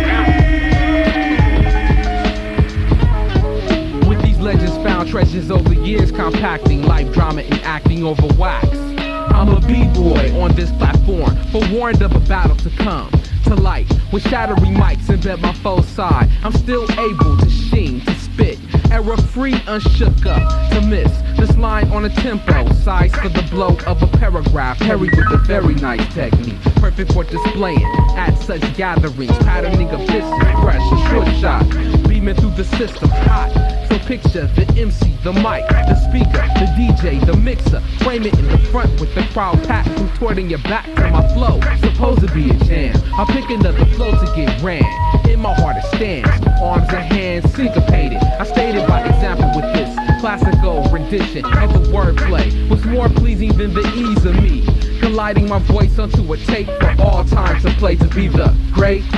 With these legends found treasures over years, compacting life, drama, and acting over wax. I'm a B-boy on this platform, forewarned of a battle to come. To light, with shattering mics and bet my foe's side, I'm still able to sheen, to spit, error-free, unshook up, to miss this line on a tempo, size for the blow of a paragraph, Harry with a very nice technique, perfect for displaying at such gatherings, patterning of distance, fresh, a short shot, beaming through the system, hot. So picture the MC, the mic, the speaker, the DJ, the mixer, frame it in the front with the crowd packed, contorting your back to my flow, supposed to be a jam. I'm picking up the flow to get ran, in my heart it stands, arms and hand syncopated. I stated by example with this classical rendition of the wordplay was more pleasing than the ease of me colliding my voice onto a tape for all time to play, to be the greatest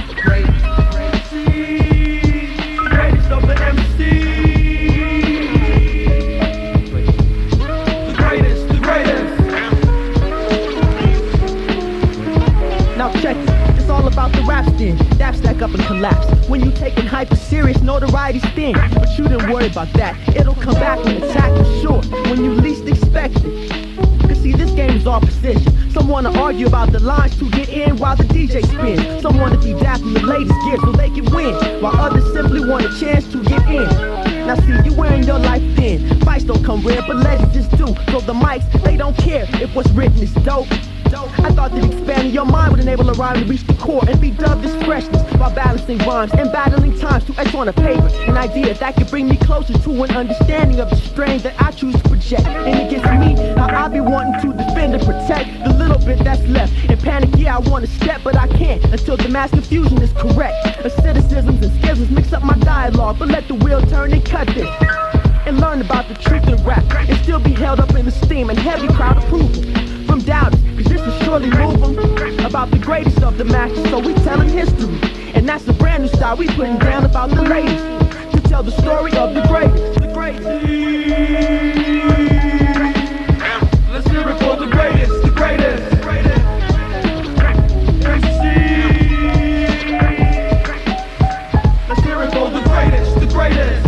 of the MCs. The greatest. Now check it, it's all about the rap sting. Dap stack up and collapse. When you taking hyper serious, notoriety sting. But you didn't worry about that, it'll come back when attack is short, when you least expect it. Cause see, this game is all precision. Some wanna argue about the lines to get in while the DJ spins. Some wanna be daft in the latest gear so they can win, while others simply want a chance to get in. Now see, you wearing your life thin. Fights don't come rare, but legends just do. So the mics, they don't care if what's written is dope. I thought that expanding your mind would enable a rhyme to reach the core and be dubbed as freshness, while balancing rhymes and battling times to etch on a paper an idea that could bring me closer to an understanding of the strain that I choose to project. And it gets me how I be wanting to defend and protect the little bit that's left. In panic, yeah, I want to step, but I can't until the mass confusion is correct. Asceticisms and schisms mix up my dialogue, but let the wheel turn and cut this and learn about the truth in rap and still be held up in esteem and heavy crowd approval from doubters, cause this will surely move them about the greatest of the matches. So we telling history, and that's a brand new style we putting down about the ladies to tell the story of the greatest. The greatest. Let's hear it for the greatest. The greatest. Let's hear it for the greatest. The greatest.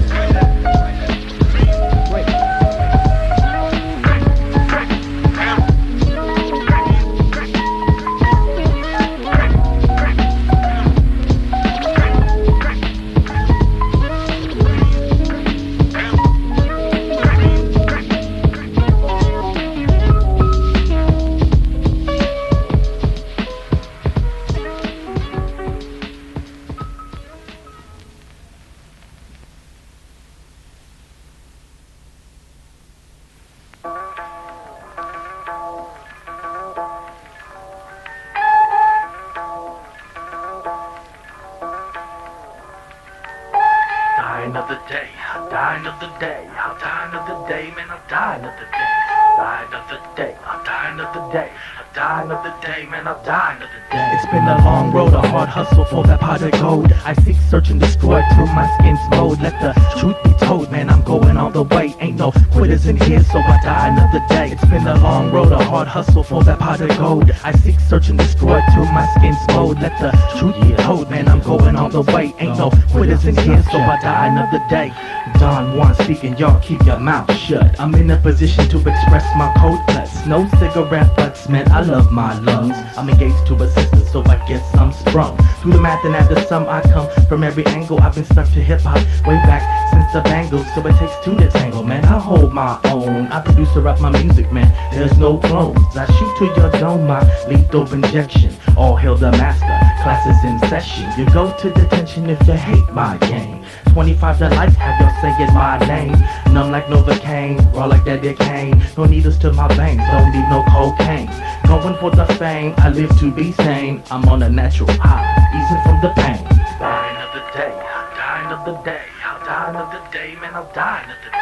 It's been a long road, a hard hustle for that pot of gold. I seek, search, and destroy till my skin's mold. Let the truth be told, man, I'm going all the way. Ain't no quitters in here, so I die another day. It's been a long road, a hard hustle for that pot of gold. I seek, search, and destroy till my skin's mold. Let the truth be told, man, I'm going all the way. Ain't no quitters in here, so I die another day. Don Juan speaking, y'all keep your mouth shut. I'm in a position to express my cold cuts. No cigarette butts, man, I love my lungs. I'm engaged to a sister, so I guess I'm sprung. Through the math and after some I come from every angle. I've been stuck to hip-hop way back since the Bangles. So it takes two to tangle, man, I hold my own. I producer up my music, man, there's no clones. I shoot to your dome, my lethal injection. All hail the master, classes in session. You go to detention if you hate my game. 25 to life, have y'all saying my name. Numb like Novocaine, raw like that dick Kane. No needles to my veins, don't need no cocaine. Going for the fame, I live to be sane. I'm on a natural high, easing from the pain. Dying of the day, dying of the day. I'm dying of the day, man, I'm dying of the day.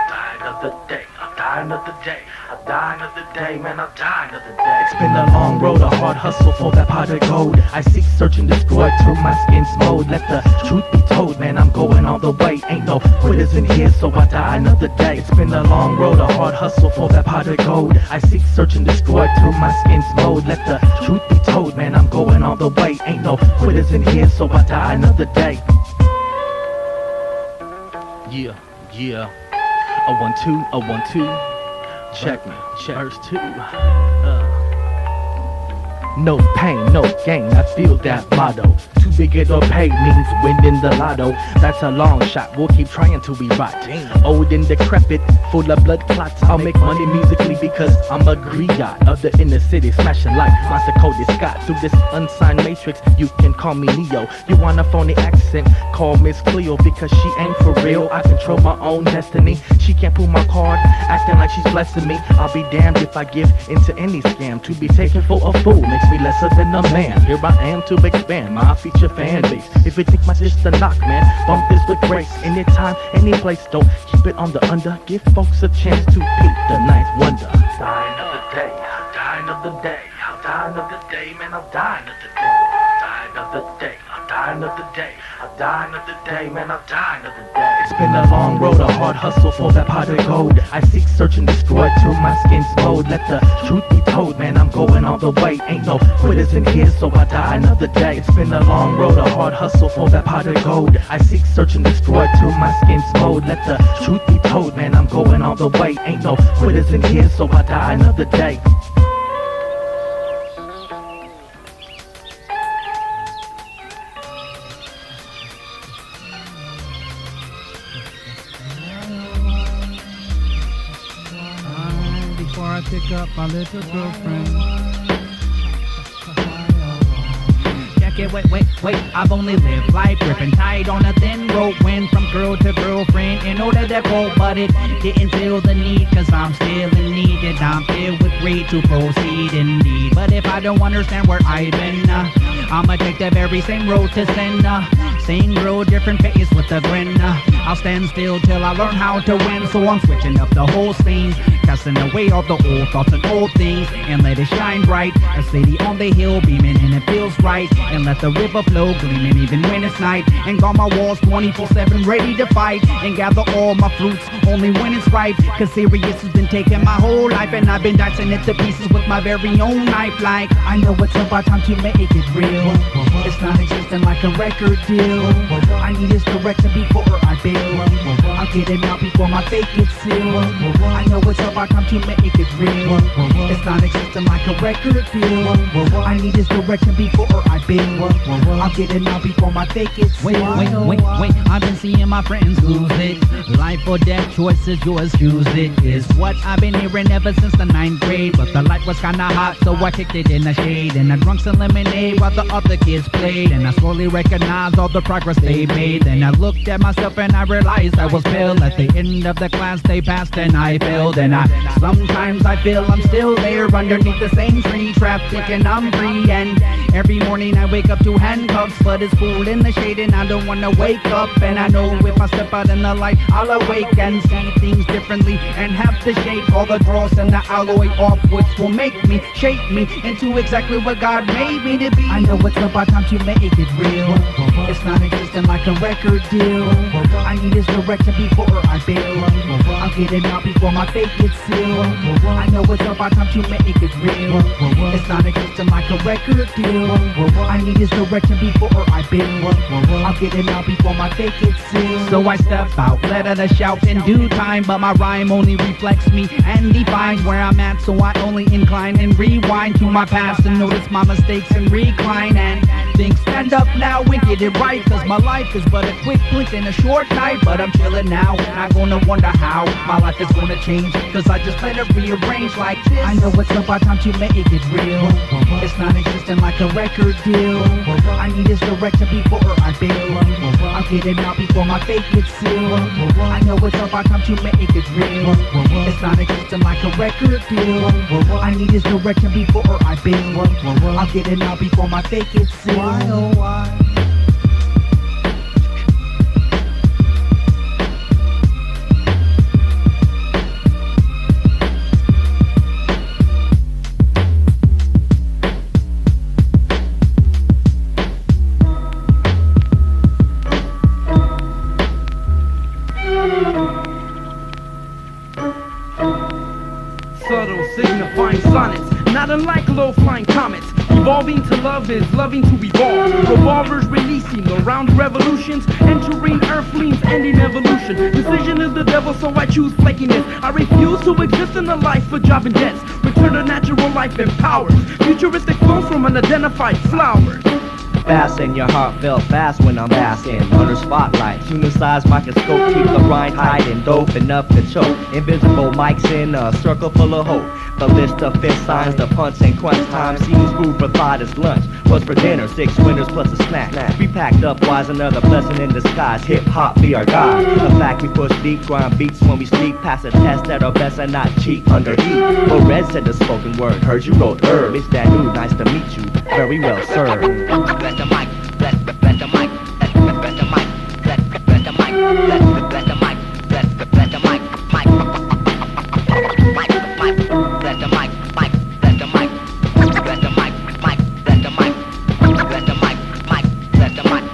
Dying of the day, I'm dying of the day. I'm dying of the day, man, I'm dying of the day. It's been a long road, a hard hustle for that pot of gold. I seek, search, and destroy till my skin's mold. Let the truth be told, man, I'm going all the way. Ain't no quitters in here, so I die another day. It's been a long road, a hard hustle for that pot of gold. I seek, search, and destroy till my skin's mold. Let the truth be told, man, I'm going all the way. Ain't no quitters in here, so I die another day. Yeah, yeah. A 1 2, a 1 2. Check me, check. Verse 2. No pain, no gain, I feel that motto. Too big it or pay means winning the lotto. That's a long shot, we'll keep trying till we rot. Old and decrepit, full of blood clots. I'll make money musically because I'm a griot of the inner city, smashing like Monster Cody Scott. Through this unsigned matrix, you can call me Neo. You want a phony accent, call Miss Cleo. Because she ain't for real, I control my own destiny. She can't pull my card, acting like she's blessing me. I'll be damned if I give into any scam. To be taken for a fool makes me lesser than a man. Here I am to expand my feet meet your fan base. If you think my diss the knock, man, bump this with grace. Anytime, any place, don't keep it on the under. Give folks a chance to peep the ninth wonder. Dying of the day, dying of the day, I'm dying of the day, man, I'm dying of the day. Dying of the day, I'm dying of the day, I'm dying of the day, man, I'm dying of the day. It's been a long road, a hard hustle for that pot of gold. I seek, search, and destroy till my skin's gold. Let the truth be told, man, I'm going all the way. Ain't no quitters in here, so I die another day. It's been a long road, a hard hustle for that pot of gold. I seek, search, and destroy till my skin's gold. Let the truth be told, man, I'm going all the way. Ain't no quitters in here, so I die another day. Before I pick up my little girlfriend. Wait, I've only lived life gripping tight on a thin rope. Went from girl to girlfriend in order to go, but it didn't feel the need, cause I'm still in need, and I'm filled with greed to proceed indeed. But if I don't understand where I've been, I'ma take the very same road to sin. Same road, different face with a grin. I'll stand still till I learn how to win, so I'm switching up the whole scene, casting away all the old thoughts and old things, and let it shine bright. A city on the hill beaming and it feels right, and let the river flow gleaming even when it's night. And got my walls 24/7 ready to fight, and gather all my fruits only when it's ripe. Cause serious has been taking my whole life, and I've been dicing it to pieces with my very own knife. Like, I know it's about time to make it real. It's not existing like a record deal. I need his direction before I bail. I'll get it now before my fate gets sealed. I know it's about time to make it real. It's not existing like a record deal. I need his direction before I bail. I'll get it now before my fate gets sealed. Wait, I've been seeing my friends lose it. Life or death, choices, yours, choose it. Is what I've been hearing ever since the 9th grade. But the light was kinda hot, so I kicked it in the shade, and I drunk some lemonade while the other kids played. And I slowly recognized all the progress they made. Then I looked at myself and I realized I was pale. At the end of the class they passed and I failed. And sometimes I feel I'm still there underneath the same tree, trapped thinking I'm free. And every morning I wake up to handcuffs, but it's cool in the shade and I don't wanna wake up. And I know if I step out in the light I'll awake and see things differently, and have to shake all the dross and the alloy off, which will make me, shape me into exactly what God made me to be. I know it's about time to make it real. It's not existing like a record deal. I need his direction before I bail. I'll get it out before my fate gets sealed. I know it's about time to make it real. It's not existing like a record deal. I need his direction before I bail. I'll get it out before my fate gets sealed. So I step out, let it shout in due time, but my rhyme only reflects me and defines where I'm at, so I only incline and rewind to my past and notice my mistakes and recline and think, stand up now and get it right, cause my life is but a quick blink and a short night. But I'm chilling now, not gonna wonder how my life is gonna change, cause I just let it rearrange like this. I know it's about time to make it real. It's not existing like a record deal. I need his direction before I bail. I'll get it out before my fate gets sealed. I know it's about time to make it real. It's not existing like a record deal. I need his direction before I bail. I'll get it out before my fate gets sealed. Why, oh why? Subtle signifying sonnets, not unlike low-flying comets. Evolving to love is loving to evolve. Revolvers releasing around revolutions, entering earthlings, ending evolution. Decision is the devil, so I choose flakiness. I refuse to exist in a life for job and debts. Return to natural life and powers. Futuristic flows from unidentified flowers. Fasten your heart felt fast when I'm basking under spotlight. Human-sized microscope keep the rind hiding, dope enough to choke. Invisible mics in a circle full of hope. The list of fist signs, the punch and crunch time seems food for thought is lunch. What's for dinner? 6 winners plus a snack. We packed up wise, another blessing in disguise. Hip-hop be our God. The fact we push deep, grind beats when we speak. Pass a test at our best and not cheat under heat. But Red said the spoken word. Heard you wrote herb. It's that new, nice to meet you. Very well, sir. Bless the mic, bless Bless the mic, bless the mic, mic, mic, bless the mic, mic, bless the mic, bless the mic, mic, bless the mic, bless the mic, mic, bless the mic,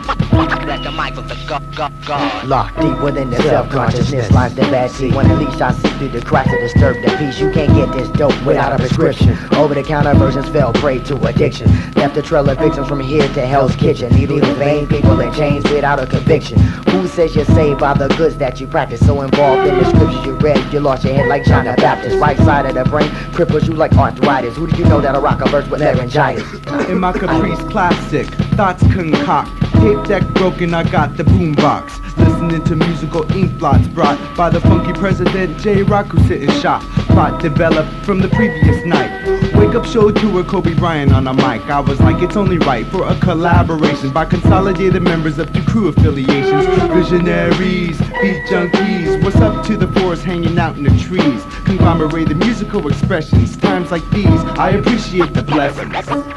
bless the mic with the God. Locked deep within the self-consciousness, lies the bad seed. When at least I see through the cracks to disturb the peace. You can't get this dope without a prescription. Over-the-counter versions fell prey to addiction. Left a trail of victims from here to Hell's Kitchen. Needle in vain, people in chains without a conviction. Who says you're saved by the goods that you practice? So involved in the scriptures you read, you lost your head like John the Baptist. Right side of the brain cripples you like arthritis. Who do you know that'll rock a verse with laryngitis? In my Caprice classic, thoughts concoct. Tape deck broken, I got the boombox. Listening to musical ink blots brought by the funky president J-Rock who sit and shot. Plot developed from the previous night. Wake up show tour Kobe Bryant on a mic. I was like, it's only right for a collaboration by consolidated members of two crew affiliations. Visionaries, beat junkies. What's up to the forest hanging out in the trees? Conglomerate the musical expressions. Times like these, I appreciate the blessings. Bless the mic,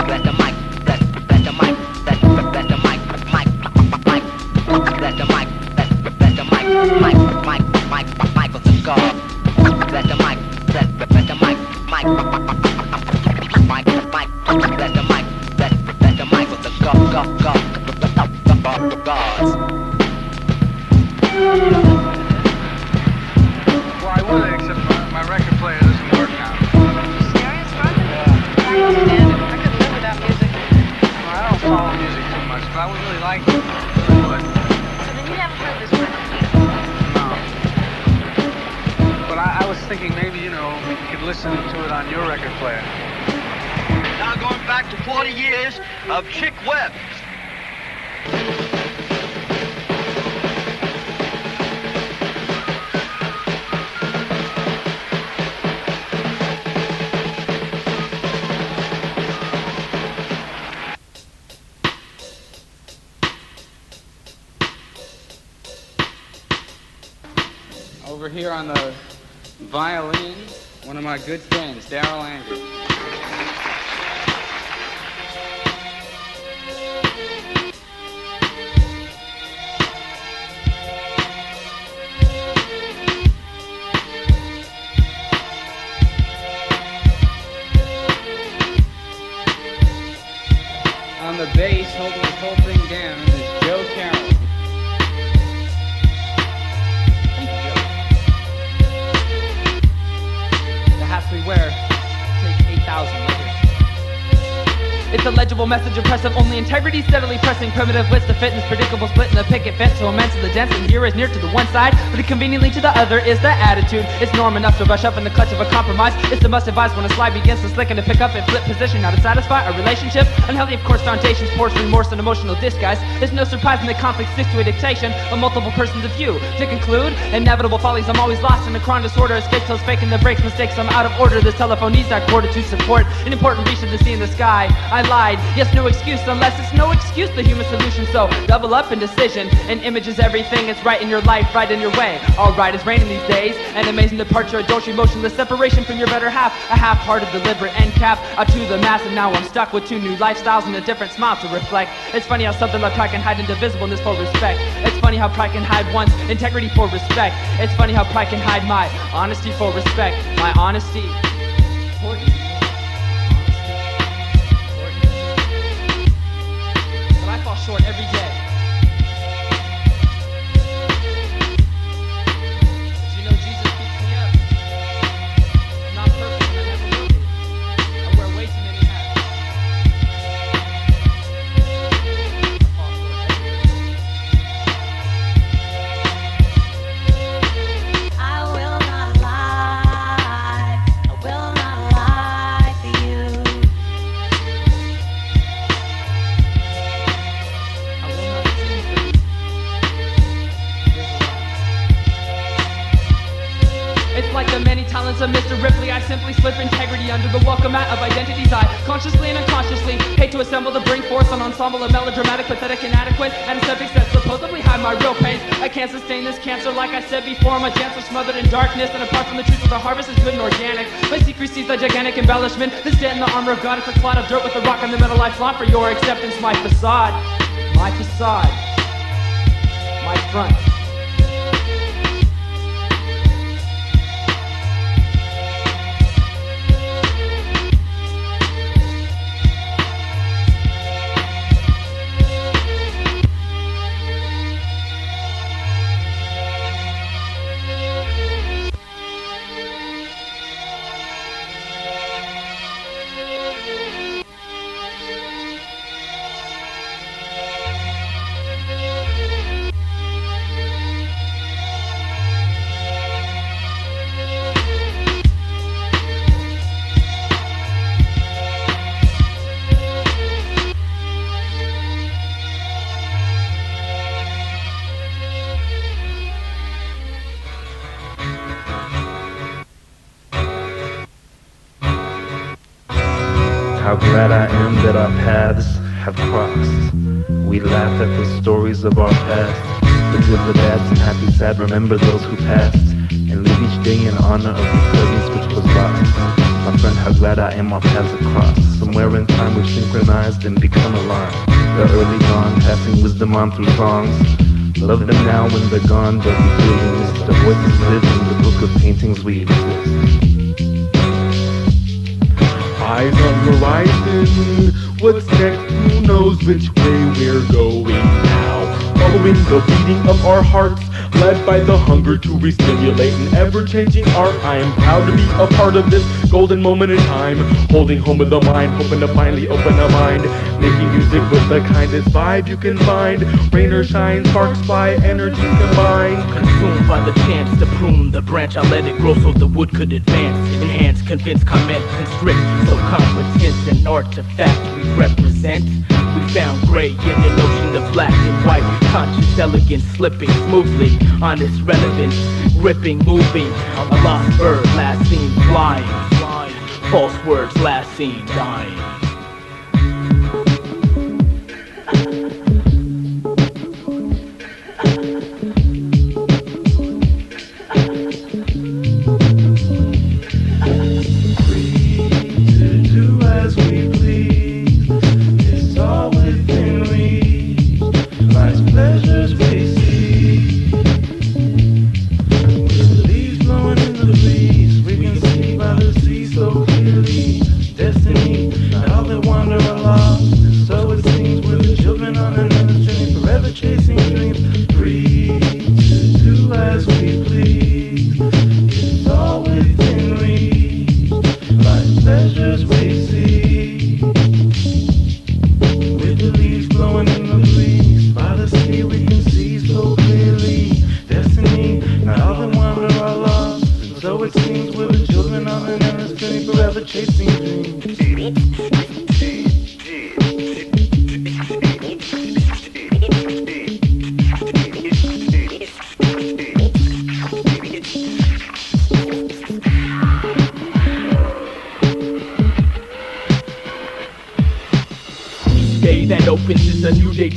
bless the mic, bless the mic, mic, mic, bless the mic, bless the mic, mic, mic, mic, mic with the God. Bless the mic, bless the mic, mic, mic, mic, bless the mic, bless the mic with the gods. Well, I would, except my record player doesn't work now. Serious, brother? I understand it. I couldn't live without music. Well, I don't follow music too much, but I would really like it. I really would. So then you haven't heard this record? No. But I was thinking maybe, you know, we could listen to it on your record player. Now going back to 40 years of Chick Webb. Over here on the violin, one of my good friends, Daryl Andrews. On the bass, holding this whole thing down, is Joe Carroll. We wear take 8,000 right here. It's a legible message, impressive, only integrity, steadily pressing primitive wits, the fitness, predictable split in the picket fence, so immense to the dense, and here is near to the one side, but conveniently to the other is the attitude. It's norm enough to rush up in the clutch of a compromise. It's the must advise when a slide begins to slick and to pick up and flip position, now to satisfy a relationship. Unhealthy, of course, foundations, force, remorse, and emotional disguise. It's no surprise when the conflict sticks to a dictation of multiple persons of you. To conclude, inevitable follies, I'm always lost in a cron disorder. Escape till faking the breaks, mistakes, I'm out of order. This telephone needs that quarter to support an important reach of the sea in the sky. I lied, yes, no excuse, unless it's no excuse, the human solution. So double up in decision. An image is everything, it's right in your life, right in your way. Alright, it's raining these days. An amazing departure, adultery, motionless separation from your better half. A half-hearted, deliberate end cap out to the mass, and now I'm stuck with two new lifestyles and a different smile to reflect. It's funny how something like pride can hide indivisibleness for respect. It's funny how pride can hide one's integrity for respect. It's funny how pride can hide my honesty for respect. My honesty. But I fall short every day. But you know Jesus keeps me up. I'm not perfect and I never will be. I wear way too many hats. I will not lie. I will not lie for you. I will not sing for you. It's like the many talents of Mr. Ripley. I simply slip integrity under the welcome mat of identities. I consciously and unconsciously hate to assemble to bring forth an ensemble of melodramatic, pathetic, inadequate antiseptics that supposedly hide my real pains. I can't sustain this cancer like I said before. I'm a dancer smothered in darkness, and apart from the truth of the harvest is good and organic. My secrecy is a gigantic embellishment. This dead in the armor of God. It's a clod of dirt with a rock in the middle I flaunt for your acceptance. My facade. My facade. My front. How glad I am that our paths have crossed. We laugh at the stories of our past, the good, the bad, and happy, sad. Remember those who passed, and live each day in honor of the presence which was lost. My friend, how glad I am our paths have crossed. Somewhere in time we've synchronized and become aligned. The early dawn, passing wisdom on through songs. Love them now when they're gone, but we feel we miss. The voices live in the book of paintings we exist. Eyes on horizon, what's next? Who knows which way we're going now? Following the beating of our hearts, led by the hunger to re-stimulate an ever-changing art. I am proud to be a part of this golden moment in time, holding home with the mind, hoping to finally open a mind, making music with the kindest vibe you can find. Rain or shine, sparks fly, energy combined. Consumed by the chance to prune the branch, I let it grow so the wood could advance. Enhance, convince, comment, constrict. So competence and artifact we represent. We found gray in an ocean of black and white. Conscious elegance slipping smoothly. Honest relevance, gripping, moving. A lost bird, last seen flying. False words, last seen dying.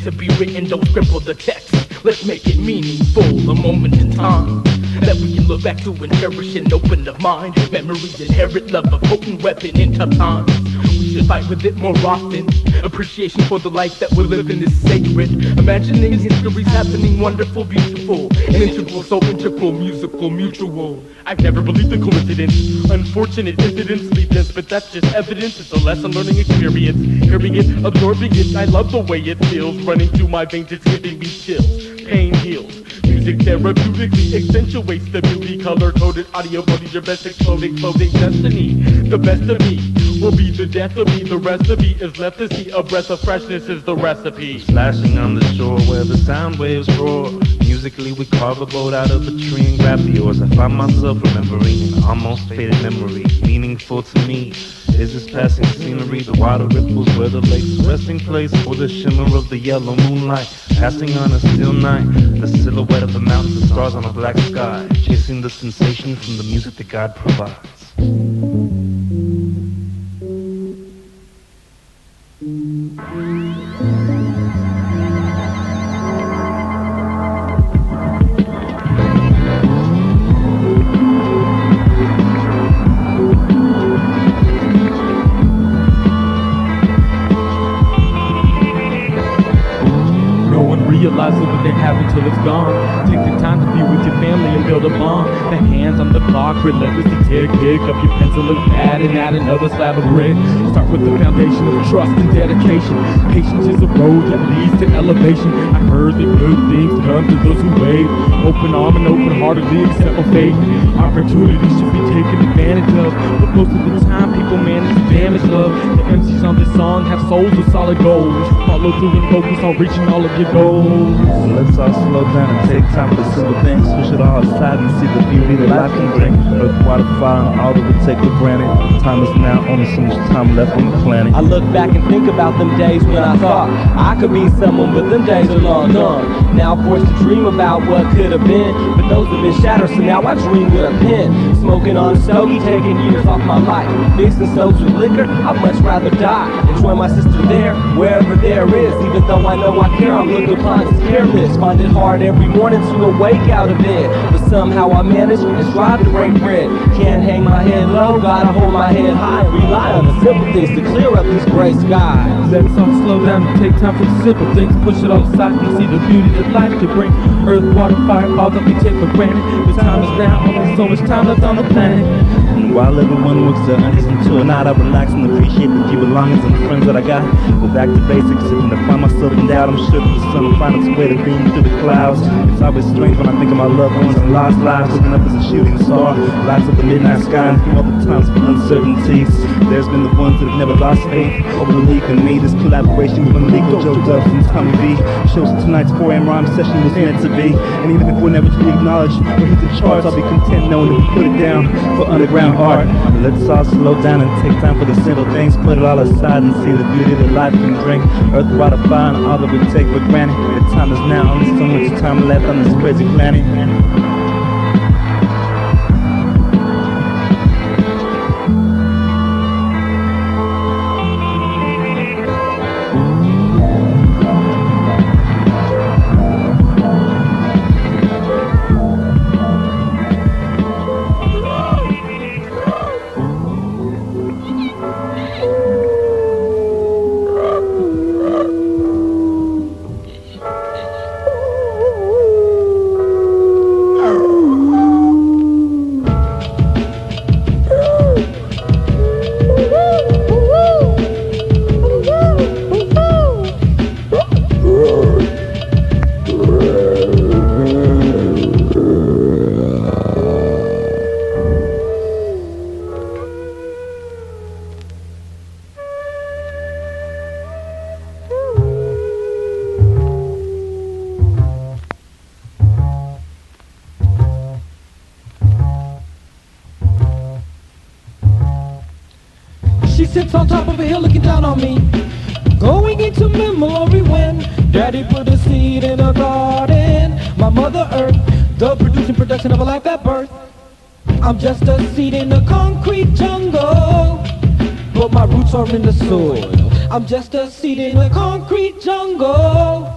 To be written, don't scribble the text. Let's make it meaningful, a moment in time that we can look back to and cherish and open the mind. Memories inherit love, a potent weapon in tough times. We should fight with it more often. Appreciation for the life that we're living is sacred. Imagining history's happening, wonderful, beautiful, and integral, so integral, musical, mutual. I've never believed in coincidence. Unfortunate incidents leave this, but that's just evidence. It's a lesson learning experience. Hearing it, absorbing it, I love the way it feels. Running through my veins, it's giving me chills. Pain heals. Music therapeutically accentuates the beauty. Color-coded audio bodies, your best exploding clothing destiny. The best of me will be the death of me. The rest of me is left to see. A breath of freshness is the recipe. Splashing on the shore where the sound waves roar. Musically we carve a boat out of a tree and grab the oars. I find myself remembering an almost faded memory. Meaningful to me is this passing scenery. The water ripples where the lake's resting place for the shimmer of the yellow moonlight. Passing on a still night, the silhouette of the mountains, the stars on a black sky. Chasing the sensation from the music that God provides. Realizing what they have until it's gone. Take the time to be with your family and build a bond. The hands on the clock, relentlessly pick up your pencil and pad and add another slab of bread. Start with the foundation of trust and dedication. Patience is a road that leads to elevation. I heard that good things come to those who wait. Open arm and open-heartedly accept a fate. Opportunities should be taken advantage of, but most of the time people manage to damage love. The MCs on this song have souls with solid goals. Follow through and focus on reaching all of your goals. Let's all slow down and take time for the simple things. Push it all aside and see the beauty that life can bring. Earth, water, fire, and all that we take for granted. Time is now, only so much time left on the planet. I look back and think about them days when I thought I could be someone, but them days are long gone. Now I'm forced to dream about what could have been, but those have been shattered, so now I dream with a pen. Smoking on a stogie, taking years off my life. Mixing soaps with liquor, I'd much rather die. Enjoy my sister there, wherever there is. Even though I know I care, I'm looked upon as careless. Find it hard every morning to awake out of bed, but somehow I manage and strive to break bread. Can't hang my head low, gotta hold my head high and rely on the simple things to clear up these gray skies. Let's all slow down and take time for the simple things. Push it all aside and see the beauty that life can bring. Earth, water, fire, all that we take for granted. The time is now, only so much time left on the planet. And while everyone works their undies into a knot, I relax and appreciate the few belongings and the friends that I got. Go back to basics, and to find myself in doubt, I'm sure that the sun will find its way to beam through the clouds. It's always strange when I think of my loved ones and lost lives, looking up as a shooting star, lights of the midnight sky, and through all the times of uncertainties. There's been the ones that have never lost faith or belief in me. This collaboration with Maleko, Joe Dubs, and Tommy V shows that tonight's 4 AM rhyme session was meant to be. And even if we're never to be acknowledged or hit the charts, I'll be content knowing that we put it down for underground art. Let's all slow down and take time for the simple things. Put it all aside and see the beauty that life can bring. Earth, water, fire, and all that we take for granted. The time is now, only so much time left on this crazy planet. She sits on top of a hill looking down on me, going into memory when Daddy put a seed in a garden. My mother earth, the producing production of a life at birth. I'm just a seed in a concrete jungle, but my roots are in the soil. I'm just a seed in a concrete jungle,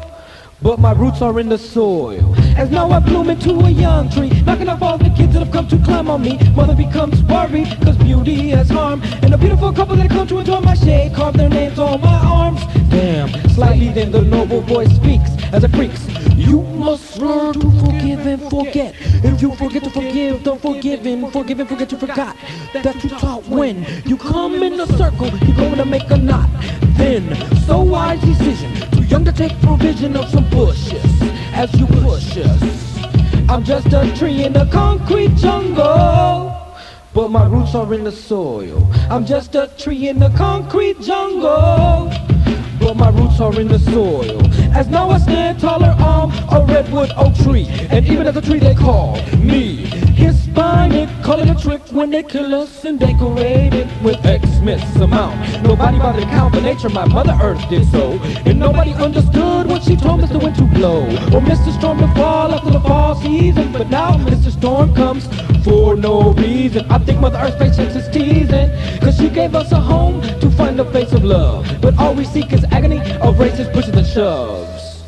but my roots are in the soil. As now I bloom into a young tree, knocking off all the kids that have come to climb on me. Mother becomes worried, cause beauty has harm, and a beautiful couple that come to enjoy my shade carve their names on my arms. Damn, slightly then the noble voice speaks as it creaks. You must learn to forgive and forget. If you forget to forgive, don't forgive and forgive and forget you forgot that you taught when you come in a circle, you're going to make a knot. Then, so wise decision, too young to take provision of some bushes as you push us. I'm just a tree in a concrete jungle, but my roots are in the soil. I'm just a tree in the concrete jungle, but my roots are in the soil. As now I stand taller on a redwood oak tree, and even as a tree they call me Hispanic. Call it a trick when they kill us and decorate it with Xmas amount. Nobody bothered to count the nature, my mother earth did so, and nobody understood what she told Mr. Wind to blow, or Mr. Storm to fall after the fall season. But now Mr. Storm comes for no reason. I think Mother Earth's patience is teasing, cause she gave us a home to find the face of love, but all we seek is agony of racist pushes and shoves.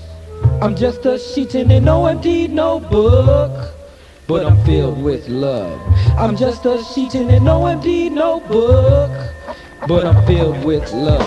I'm just a sheet in an OMD notebook, but I'm filled with love. I'm just a sheet in an OMD notebook, but I'm filled with love.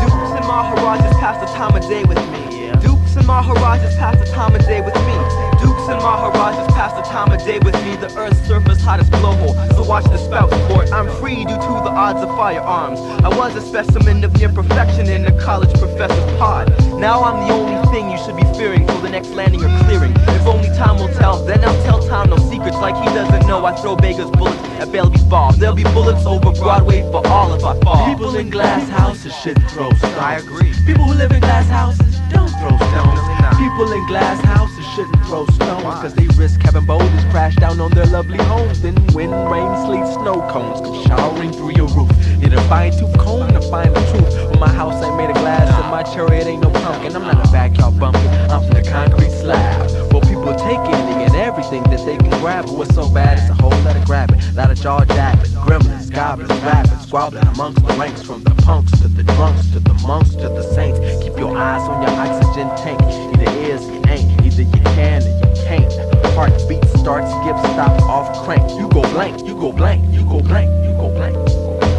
Dukes and Maharajas pass the time of day with me. Dukes and Maharajas pass the time of day with me. Dukes and Maharajas pass the time of day with me. The earth's surface hot as blowhole, so watch the spout sport. I'm free due to the odds of firearms. I was a specimen of near perfection in a college professor's pod. Now I'm the only thing you should be fearing for the next landing or clearing. If only time will tell, then I'll tell time no secrets like he doesn't know. I throw Vega's bullets at Belby's ball. There'll be bullets over Broadway for all if I fall. People in glass houses shouldn't throw stones. I agree. People who live in glass houses don't throw stones. People in glass houses shouldn't throw stones, cause they risk having boulders crash down on their lovely homes. Then wind, rain, sleet, snow cones come showering through your roof. Need a fine-tooth comb to find the truth. Well, my house ain't made of glass and my chariot ain't no pumpkin. I'm not a backyard bumpkin, I'm from the concrete slab. Well, people take anything and everything that they can grab. But what's so bad, it's a whole lot of grabbing. Lot of jaw jabbing, gremlins, goblins, rapping, squabbling amongst the ranks. From the punks to the drunks to the monks to the saints. Keep your eyes on your oxygen tank. Either is or you ain't, either you can or you can't. Heartbeat starts, skip, stops, off crank. You go blank, you go blank, you go blank, you go blank.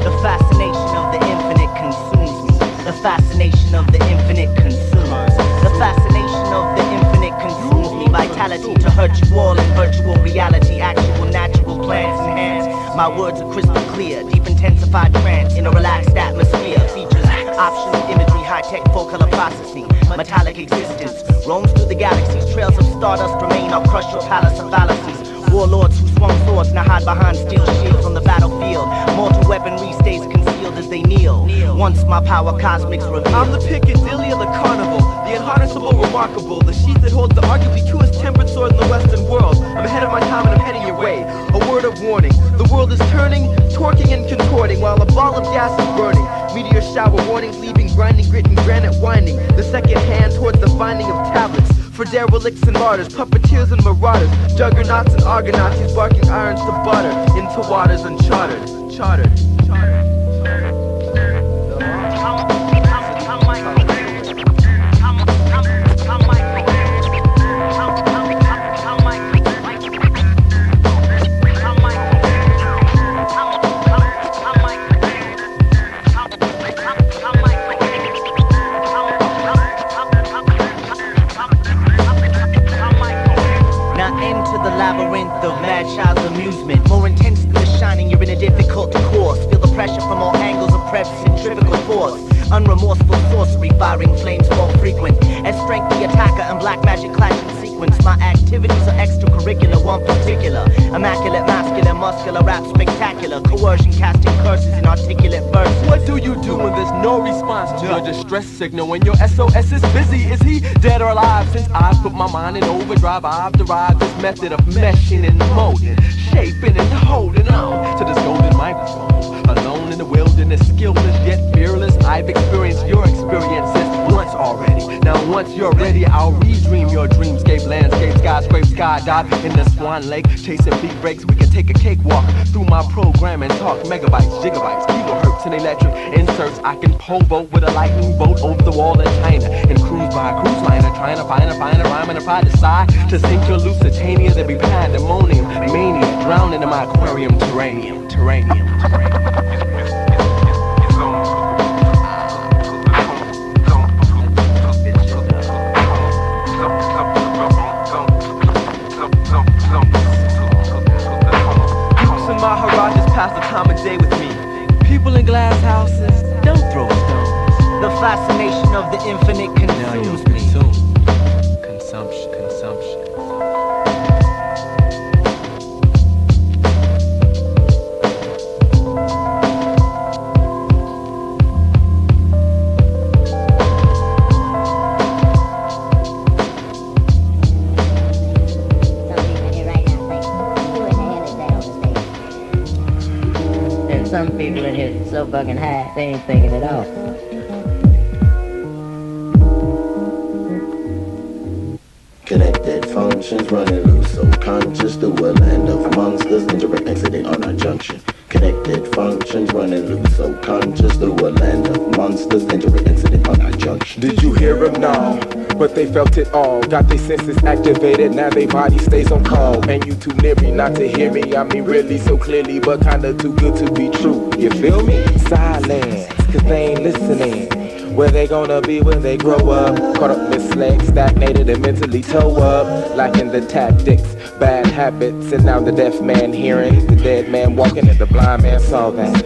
The fascination of the infinite consumes me. The fascination of the infinite consumes. The fascination of the infinite consumes me. Vitality to hurt you all in virtual reality. Actual natural plans in hands. My words are crystal clear. Deep intensified trance in a relaxed atmosphere. Features optional imagery, high-tech full-color processing. Metallic existence roams through the galaxies. Trails of stardust remain. I'll crush your palace of fallacies. Warlords who swung swords now hide behind steel shields on the battlefield. Mortal weaponry stays concealed as they kneel. Once my power cosmics revealed. I'm the Piccadilly of the carnival, the unharnessable, remarkable, the sheath that holds the arguably truest tempered sword in the Western world. I'm ahead of my time and I'm heading your way. A word of warning: the world is turning, torquing and contorting while a ball of gas is burning. Meteor shower warnings, leaving grinding grit and granite winding. The second hand towards the finding of tablets. For derelicts and martyrs, puppeteers and marauders, juggernauts and argonauts, who's barking irons to butter into waters uncharted. Chartered. Of mad child's amusement, more intense than the shining, you're in a difficult course. Feel the pressure from all angles of Prev's centrifugal force. Unremorseful sorcery, firing flames more frequent. As strength the attacker and black magic clash in sequence. My activities are extracurricular, one particular. Immaculate, masculine, muscular, rap spectacular. Coercion casting curses in articulate verses. What do you do when there's no response to your distress signal? When your SOS is busy, is he dead or alive? Since I put my mind in overdrive, I've derived this method of meshing and molding, shaping and holding on to this golden microphone. Alone in the wilderness, skilless yet fearless, I've experienced your experiences once already. Now once you're ready, I'll redream your dreamscape, landscape, skyscrape, skydive in the Swan Lake, chasing beat breaks. We can take a cakewalk through my program and talk megabytes, gigabytes, kilohertz and electric inserts. I can pole vote with a lightning bolt over the wall in China and cruise by a cruise liner, trying to find a rhyme and apply decide to sink your Lusitania. There be pandemonium, mania, drowning in my aquarium, terranium. Pass the time of day with me. People in glass houses don't throw stones. The fascination of the infinite consumes me. Consumption. Some people in here so fucking high, they ain't thinking at all. Connected functions running loose, so conscious through a land of monsters, interact exiting on our junction. Connected functions running loose, so conscious through a land of monsters, interact exiting on our junction. Did you hear them? No, but they felt it all. Got their senses activated, now their body stays on call. And you too near me not to hear me, I mean really so clearly, but kinda too good to be true. You feel me? Silence, cause they ain't listening. Where they gonna be when they grow up? Caught up, misled, stagnated and mentally toe up. Lacking the tactics, bad habits, and now the deaf man hearing, the dead man walking, and the blind man saw that.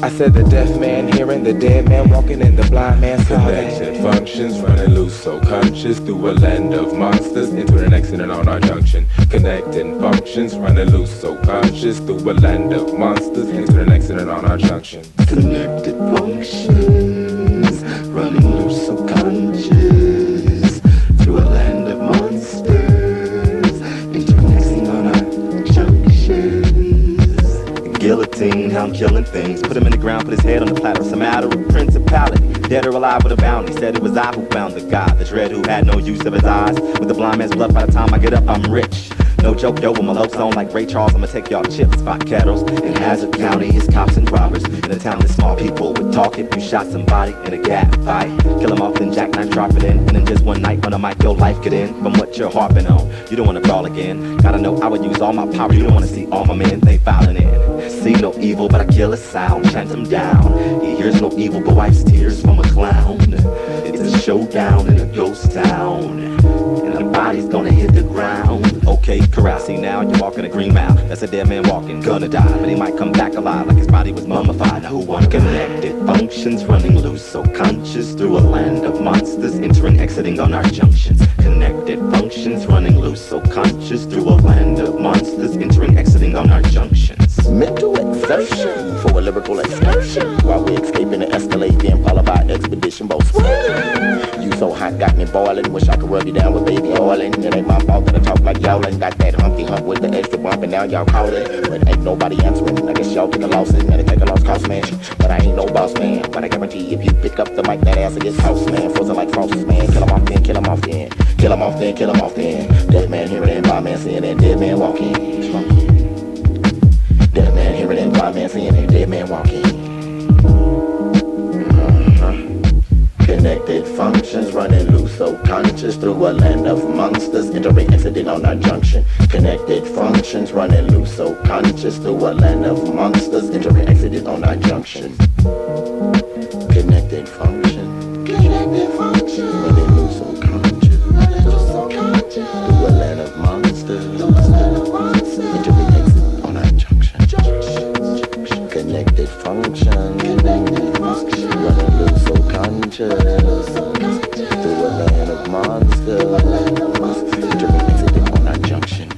I said the deaf man hearing, the dead man walking, and the blind man saw that. Connection functions running loose, so conscious through a land of monsters, entering and exiting on our junction. Connecting functions running loose, so conscious through a land of monsters, entering and exiting on our junction. Connected functions running loose, so conscious through a land of monsters, intermixing on our junctions. Guillotine, how I'm killing things. Put him in the ground, put his head on the platter. It's a matter of principality. Dead or alive with a bounty. Said it was I who found the God, the dread who had no use of his eyes. With the blind man's blood, by the time I get up, I'm rich. No joke, yo, with my low zone like Ray Charles, I'ma take y'all chips, spot kettles. In Hazard County, it's cops and robbers. In a town that small people would talk if you shot somebody in a gap fight. Kill them off, then jackknife, drop it in. And in just one night, on a mic, your life could end. From what you're harping on, you don't wanna brawl again. Gotta know I would use all my power, you don't wanna see all my men, they filing in. See no evil, but I kill a sound, chant him down. He hears no evil, but wipes tears from a clown. It's a showdown in a ghost town, and the body's gonna hit the ground. Okay, corral, see now you're walking a green mile. That's a dead man walking, gonna die, but he might come back alive like his body was mummified. Now who won? Connected functions running loose, so conscious through a land of monsters, entering, exiting on our junctions. Connected functions running loose, so conscious through a land of monsters, entering, exiting on our junctions. Mental exertion for a lyrical excursion while we escaping the Escalade, then followed by expedition both swirling. You so hot, got me boiling. Wish I could rub you down with baby oiling. It ain't my fault that I talk like y'all ain't got that humpy hump with the extra bump, and now y'all calling, but ain't nobody answering. I guess y'all get the losses, and it take a loss cost, man. But I ain't no boss, man. But I guarantee if you pick up the mic, that ass will get house, man. Frozen like frosts, man. Kill 'em off then, kill 'em off then. Kill 'em off then, kill 'em off then. Dead man hearing and blind man seeing and dead man walking. Dead man hearing and blind man seeing and dead man walking. Connected functions running loose, so conscious through a land of monsters, entering, exiting on our junction. Connected functions running loose, so conscious through a land of monsters, entering, exiting on our junction. Connected function, running loose, so conscious through a land of monsters, entering, exiting on our junction. Connected function, running loose, so conscious through a land of monsters, entering, exiting on our junction.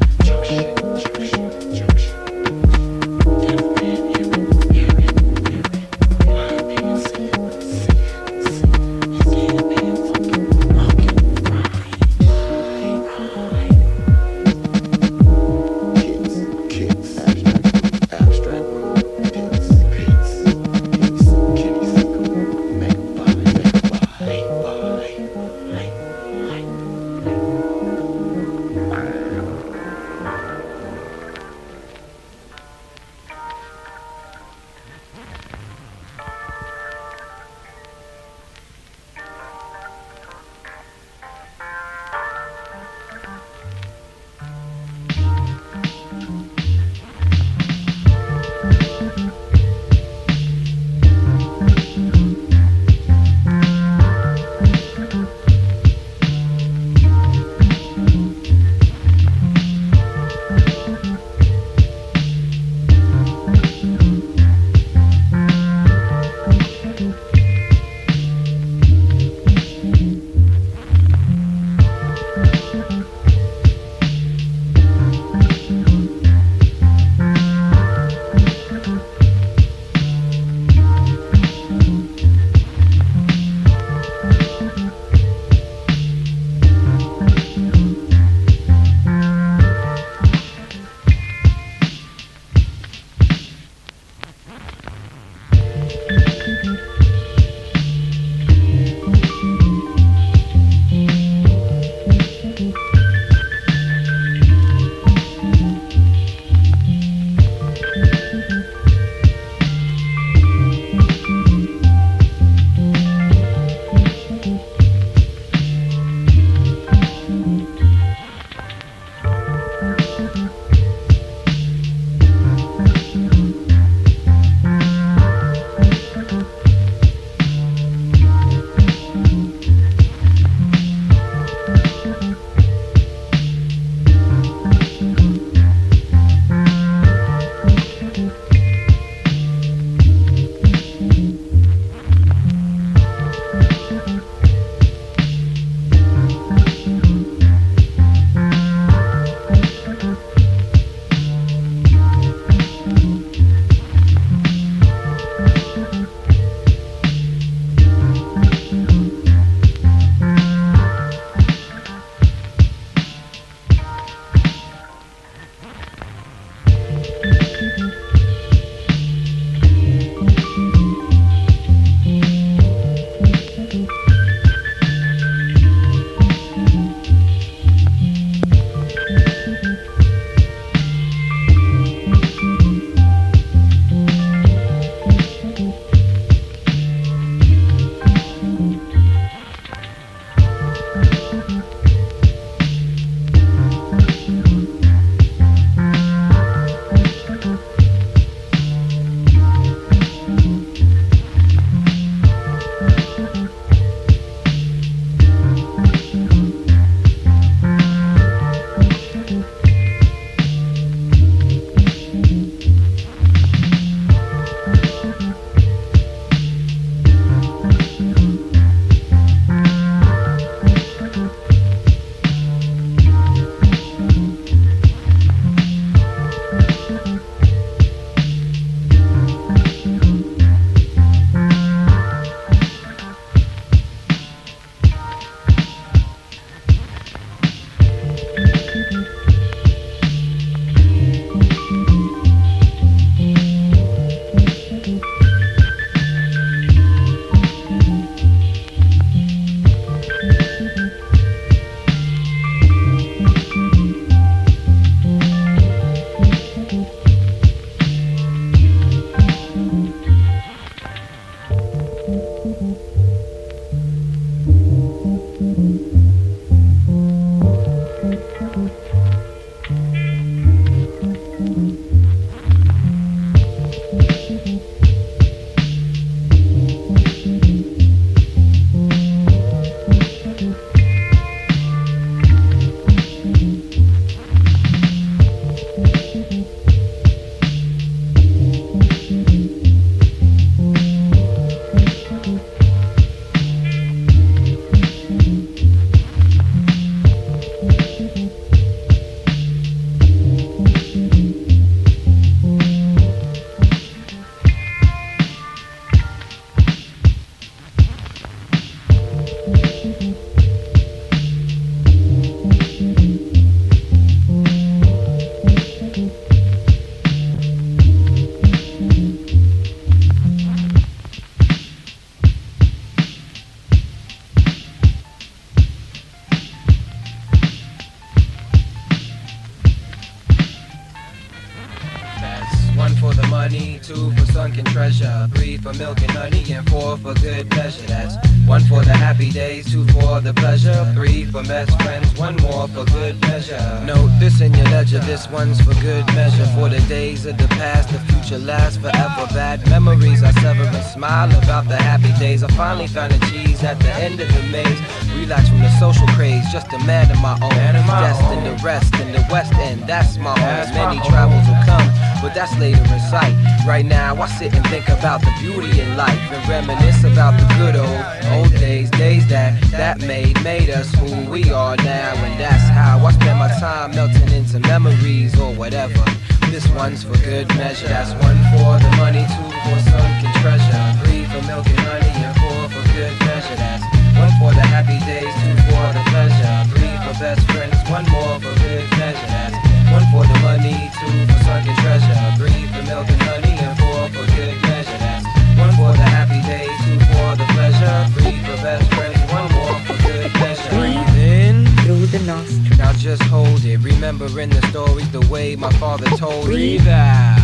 money, 2 for sunken treasure, 3 for milk and honey, and 4 for good measure. That's 1 for the happy days, 2 for the pleasure, 3 for best friends, 1 more for good measure. Note this in your ledger, this one's for good measure. For the days of the past, the future lasts forever. Bad memories I sever and smile about the happy days. I finally found a cheese at the end of the maze. Relax from the social craze, just a man of my own. Destined to rest in the West End, that's my home. Many travels will come, but that's later in sight. Right now I sit and think about the beauty in life and reminisce about the good old days, days that made us who we are now. And that's how I spend my time, melting into memories or whatever. This one's for good measure. That's 1 for the money, 2 for sunken treasure, 3 for milk and honey, and 4 for good measure. That's 1 for the happy days, 2 for the pleasure, 3 for best friends, 1 more for good measure. That's 1 for the money, 2 for sunken treasure, 3 for milk and honey, and 4 for good measure. That's 1 for the happy days, 2 for the pleasure, 3 for best friends, 1 more for good measure. Breathe in through the nostrils. Now just hold it, remembering the stories the way my father told it. Breathe out.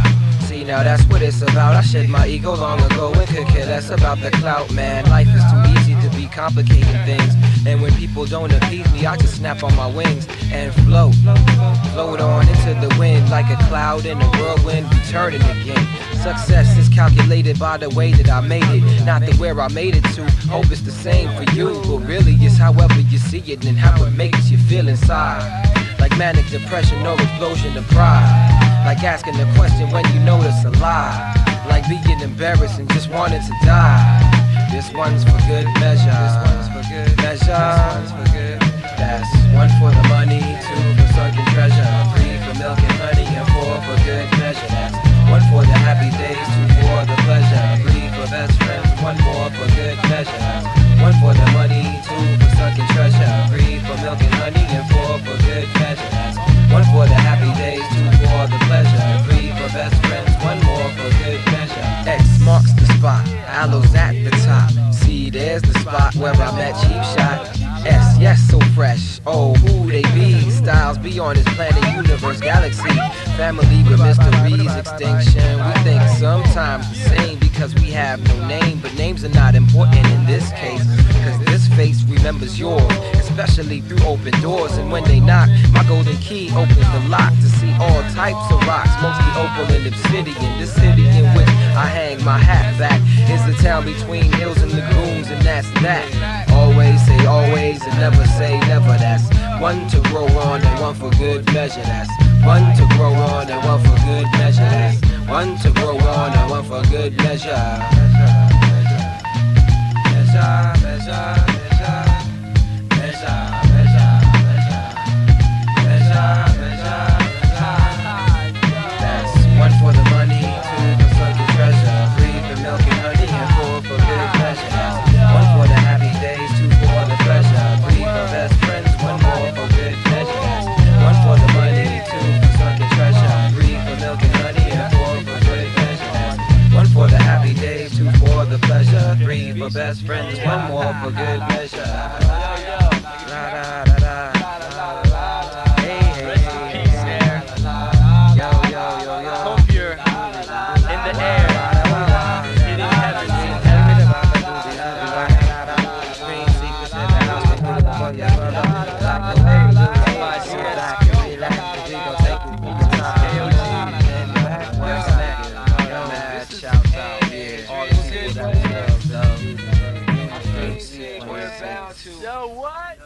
See, now that's what it's about. I shed my ego long ago and could care less about the clout, man. Life is too easy to be complicating things, and when people don't appease me, I just snap on my wings and float on into the wind like a cloud in a whirlwind, returning again. Success is calculated by the way that I made it, not the where I made it to. Hope it's the same for you, but really it's however you see it and how it makes you feel inside. Like manic depression or explosion of pride, like asking the question when you know it's a lie, like being embarrassed and just wanting to die. This one's for good measure. This one's for good measure. This one's for good. That's 1 for the money, 2 for sunken treasure, 3 for milk and honey, and 4 for good measure. That's 1 for the happy days, 2 for the pleasure, 3 for best friends, 1 more for good measure. That's 1 for the money, 2 for sunken treasure, 3 for milk and honey, and 4 for good measure. That's 1 for the happy days, 2 for the pleasure, 3 for best friends. Here's the spot where I met Cheap Shot. S, yes, so fresh. Oh, who they be? Styles beyond this planet, universe, galaxy. Family with mysteries, extinction. We think sometimes the same because we have no name. But names are not important in this case, cause this face remembers yours, especially through open doors. And when they knock, my golden key opens the lock to see all types of rocks, mostly opal and obsidian. This city in which I hang my hat back is the town between hills and lagoons, and that's that. Always say always and never say never. That's one to grow on and one for good measure. That's one to grow on and one for good measure. That's one to grow on and one for good measure. Measure, measure, measure, measure, measure, measure, measure, measure. That's one for the money, two for sunken treasure, three for milk and honey, and four for good pleasure. That's one for the happy days, two for the pleasure, three for best friends, one more for good measure. That's one for the money, two for sunken treasure, three for milk and honey, and four for good pleasure. That's one for the happy days, two for the pleasure, three for best friends, one more for good measure. Hey, hey, hey. Yo, yo, yo, yo. Hope you're in the air, hitting heaven. Yo, what?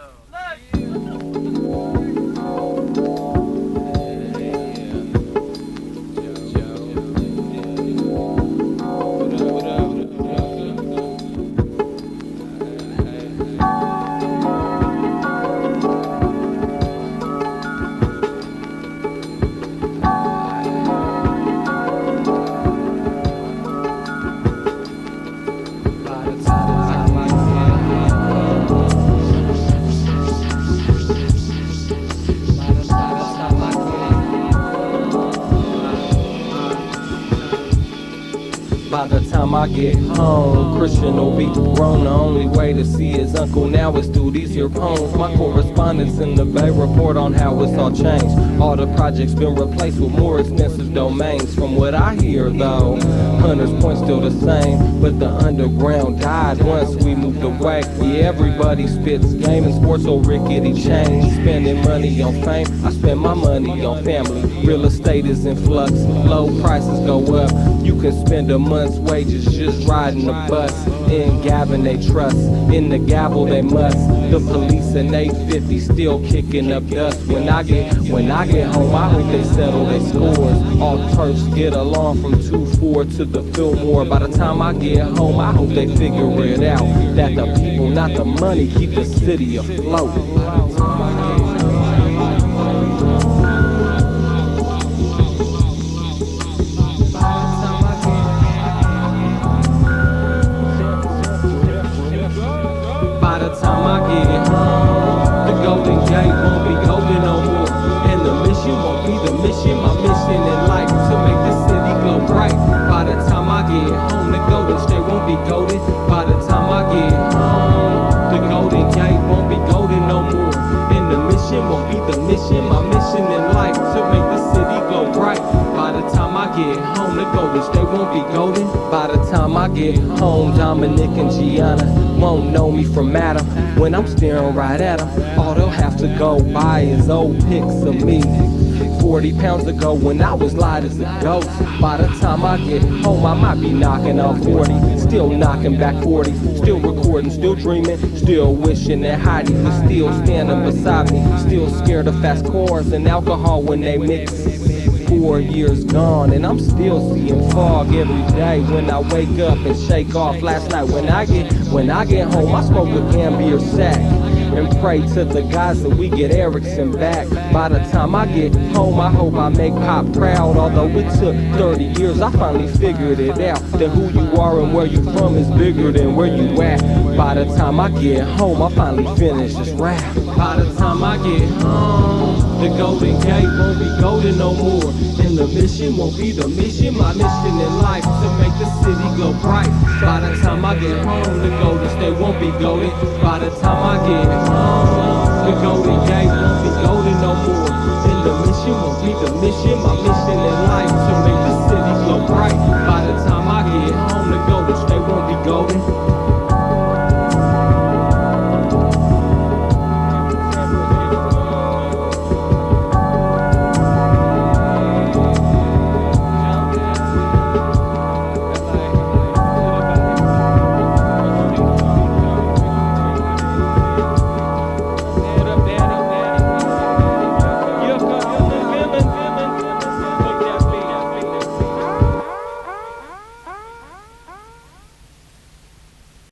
By the time I get home, Christian will be grown. The only way to see his uncle now is through these here poems. My correspondence in the Bay report on how it's all changed. All the projects been replaced with more expensive domains. From what I hear though, Hunter's Point still the same, but the underground died once we moved away. Yeah, everybody spits game and sports so rickety change. Spending money on fame, I spend my money on family. Real estate is in flux, low prices go up. You can spend a month's wages just riding the bus. In Gavin they trust, in the gavel they must. The police in 850 still kicking up dust. When I get home, I hope they settle their scores. All turfs get along from 2-4 to the Fillmore. By the time I get home, I hope they figure it out that the people, not the money, keep the city afloat. By the time I get home, the Golden Gate won't be golden no more, and the mission won't be the mission. My mission in life to make the city glow bright. By the time I get home, the Golden State won't be golden. By the time I get home, the Golden Gate won't be golden no more, and the mission won't be the mission. My mission in life to make the city glow bright. By the time I get home, the Golden State won't be golden. By the time I get home, Dominic and Gianna won't know me from Adam. When I'm staring right at them, all they'll have to go by is old pics of me 40 pounds ago when I was light as a ghost. By the time I get home, I might be knocking on 40, still knocking back 40, still recording, still dreaming, still wishing that Heidi was still standing beside me, still scared of fast cars and alcohol when they mix. 4 years gone and I'm still seeing fog every day when I wake up and shake off last night. When I get home, I smoke a Gambier sack and pray to the gods that we get Erickson back. By the time I get home, I hope I make Pop proud. Although it took 30 years, I finally figured it out that who you are and where you from is bigger than where you at. By the time I get home, I finally finish this rap. By the time I get home, The Golden Gate won't be golden no more. And the mission won't be the mission. My mission in life to make the city glow bright. By the time I get home, the Golden State won't be golden. By the time I get home, the Golden Gate won't be golden no more. And the mission won't be the mission. My mission in life to make